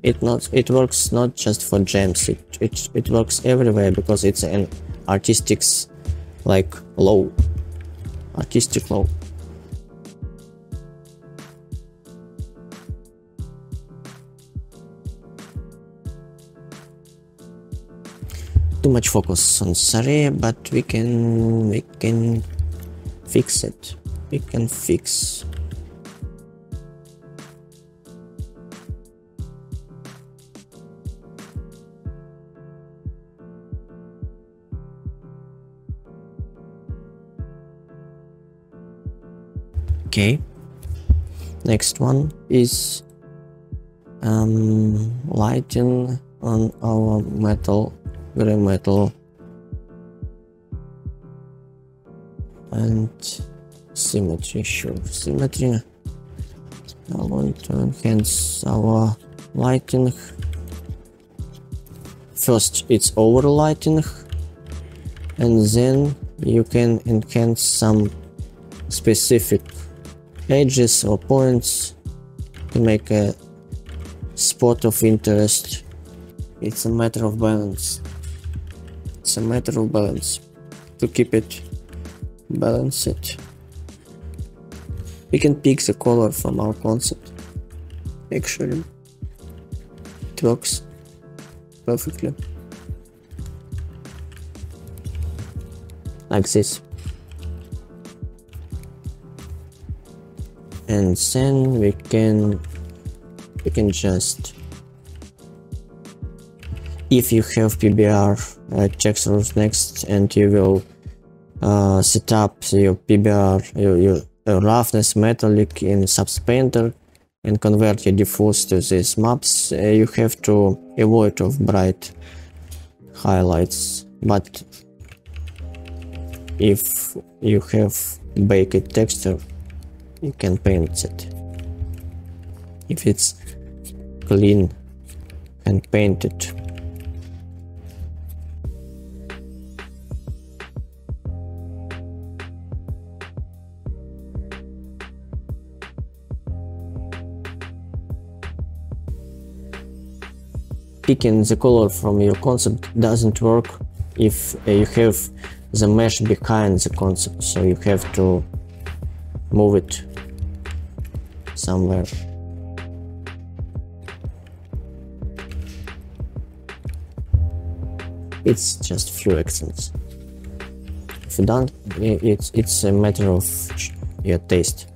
it works not just for gems, it works everywhere because it's an artistic like law. Artistic law. Too much focus on Sare, but we can fix it. We can fix. Okay. Next one is lighting on our metal, gray metal, and symmetry. Sure, symmetry. I want to enhance our lighting. First, it's over lighting, and then you can enhance some specific edges or points to make a spot of interest. It's a matter of balance. It's a matter of balance to keep it balanced. We can pick the color from our concept. Actually, it works perfectly like this. And then we can just, if you have PBR, check through next, and you will set up your PBR, your roughness metallic in Subpainter and convert your diffuse to these maps. You have to avoid of bright highlights, but if you have baked texture, you can paint it. If it's clean and painted. Picking the color from your concept doesn't work if you have the mesh behind the concept, so you have to move it somewhere. It's just few accents. If you don't, it's a matter of your taste.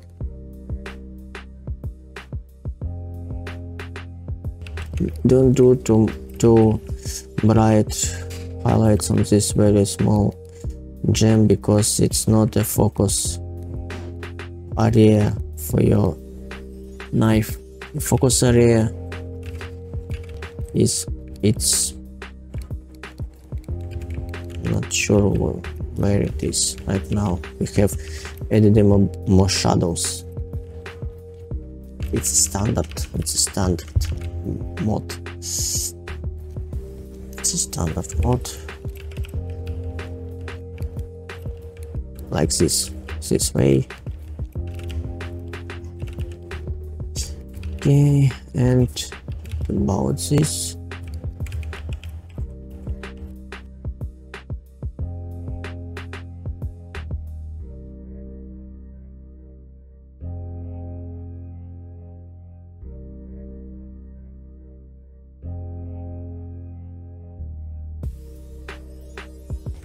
Don't do too bright highlights on this very small gem, because it's not a focus area for your knife. The focus area is, it's not sure where it is right now. We have added more shadows. It's a standard mod. It's a standard mod, like this way. Okay, and about this,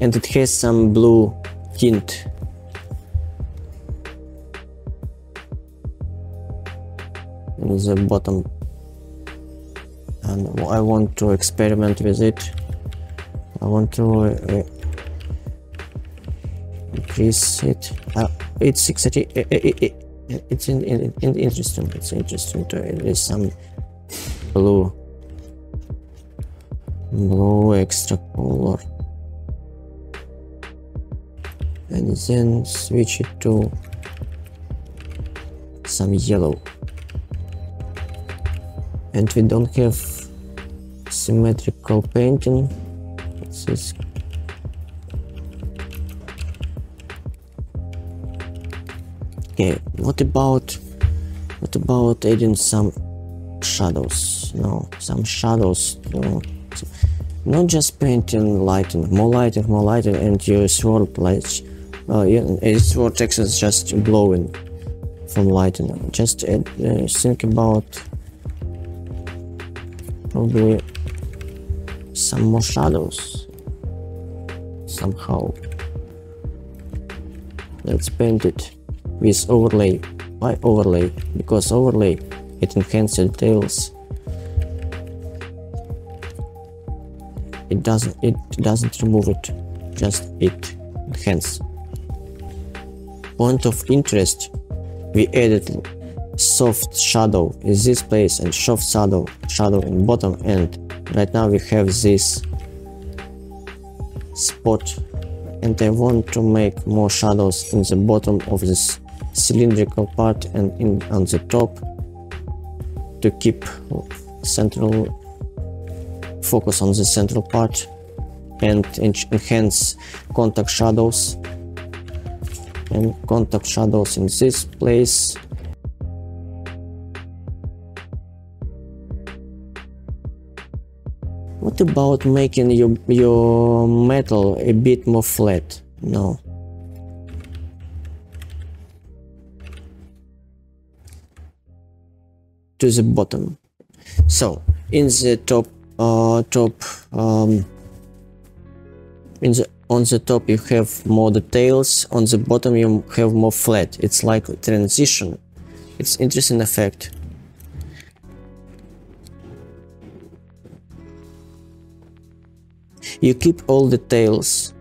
and it has some blue tint. In the bottom, and I want to experiment with it. I want to increase it. It's exactly it's interesting. It's interesting to add some blue extra color, and then switch it to some yellow. And we don't have symmetrical painting. This is okay. What about adding some shadows. No, some shadows. No. Not just painting lighting, more lighting, and your sword lights. Sword text is just glowing from lighting. Just think about probably some more shadows somehow. Let's paint it with overlay. Why overlay? Because overlay, it enhances details. It doesn't remove it, just it enhances. Point of interest, we added soft shadow in this place and soft shadow in bottom, and right now we have this spot, and I want to make more shadows in the bottom of this cylindrical part and on the top to keep central focus on the central part and enhance contact shadows in this place. What about making your metal a bit more flat? No. To the bottom. So in the top on the top you have more details, on the bottom you have more flat. It's like a transition. It's interesting effect. You keep all details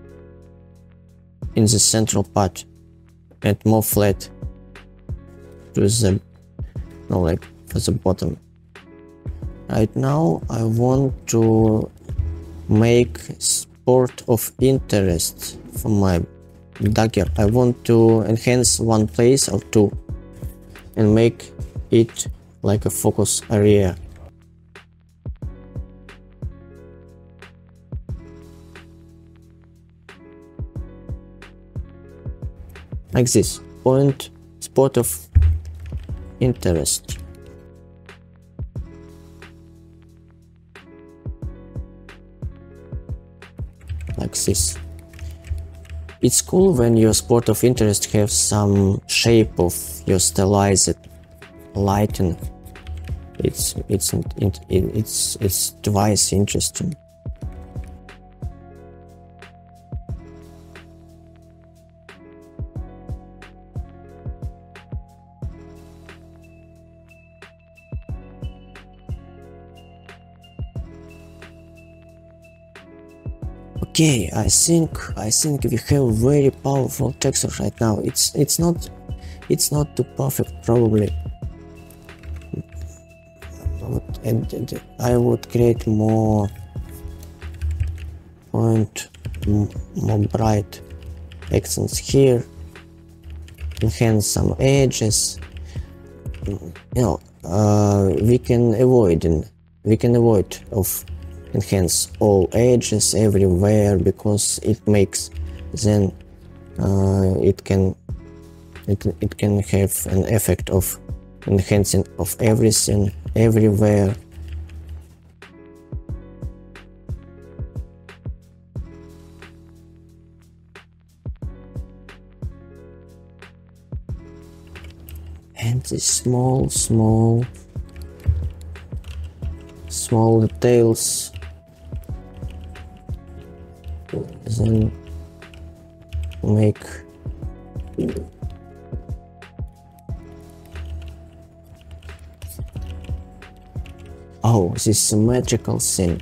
in the central part and more flat to the for the bottom. Right now I want to make sport of interest for my dagger. I want to enhance one place or two and make it like a focus area. Like this, spot of interest. Like this. It's cool when your spot of interest has some shape of your stylized lighting. It's twice interesting. Okay, I think we have very powerful texture right now. It's not too perfect probably. And I would create more more bright accents here, enhance some edges. We can avoid of enhance all edges everywhere, because it makes then it can have an effect of enhancing of everything everywhere. And these small details then make this symmetrical thing.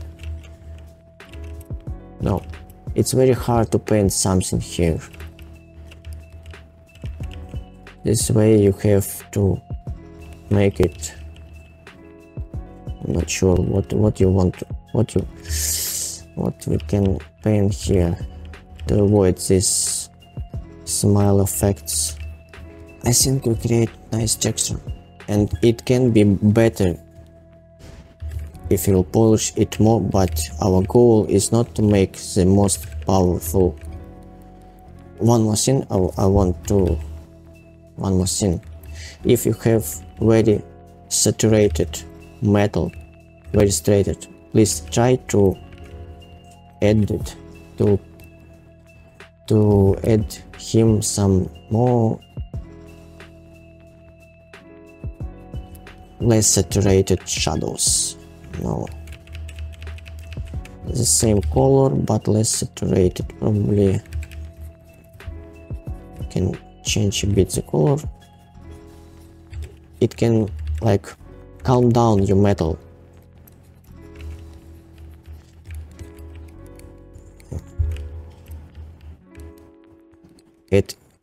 No, it's very hard to paint something here. This way you have to make it. I'm not sure what you want, what we can paint here to avoid these smile effects. I think we create nice texture, and it can be better if you'll polish it more, but our goal is not to make the most powerful. One more thing, one more thing. If you have very saturated metal, very straight. Please try to add it, to add him some more less saturated shadows. No, the same color but less saturated. Probably can change a bit the color. It can like calm down your metal.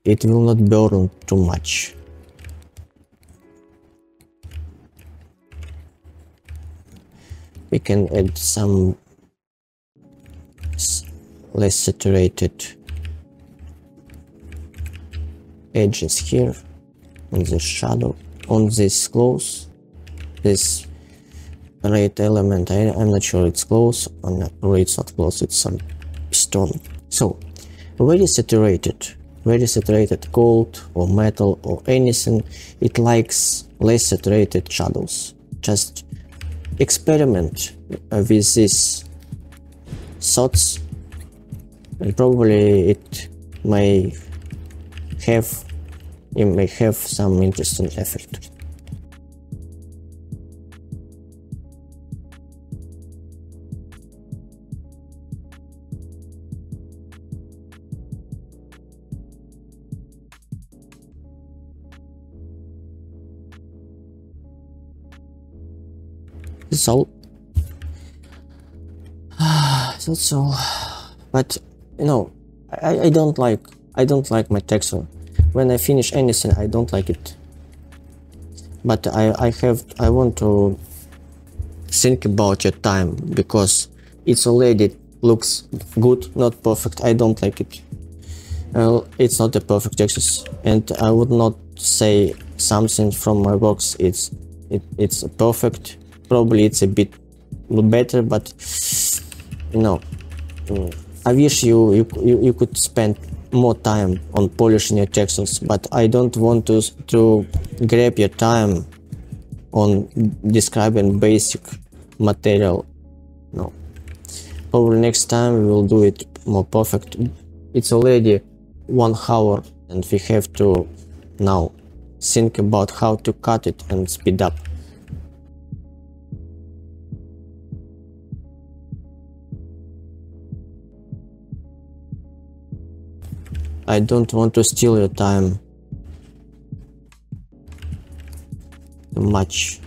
It will not burn too much. We can add some less saturated edges here on the shadow, on this close, this red element. I'm not sure it's close or it's not close, it's some stone. So very saturated gold or metal or anything, it likes less saturated shadows. Just experiment with these thoughts and probably it may have some interesting effect. That's all. That's all. But you know, I don't like my texture. When I finish anything, I don't like it. But I want to think about your time because it's already looks good, not perfect. I don't like it. It's not a perfect texture, and I would not say something from my works it's perfect. Probably it's a bit better, but you know, I wish you could spend more time on polishing your textures, but I don't want to grab your time on describing basic material. No, probably next time we will do it more perfect. It's already 1 hour and we have to now think about how to cut it and speed up. I don't want to steal your time too much.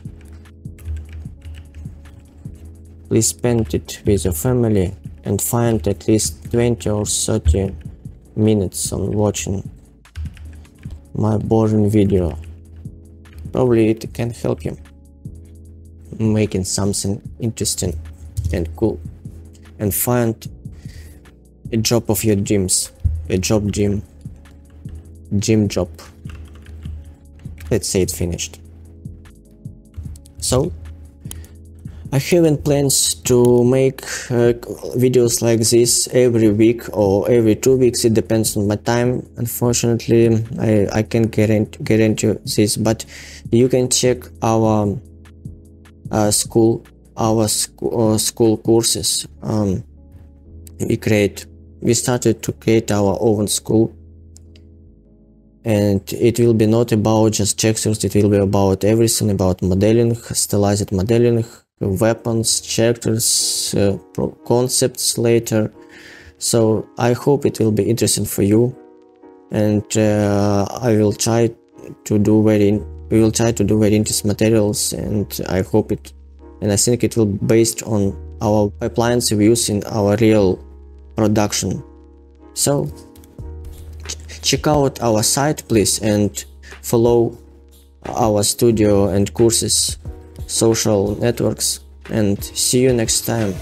Please spend it with your family and find at least 20 or 30 minutes on watching my boring video. Probably it can help you making something interesting and cool and find a job of your dreams. A gym job. Let's say it's finished. So I haven't plans to make videos like this every week or every 2 weeks. It depends on my time. Unfortunately, I can't guarantee this, but you can check our school courses. We started to create our own school, and it will be not about just textures, it will be about everything, about modeling, stylized modeling, weapons, characters, concepts later. So I hope it will be interesting for you, and we will try to do very interesting materials, and I think it will be based on our pipelines we use in our real production. So check out our site please and follow our studio and courses social networks, and see you next time.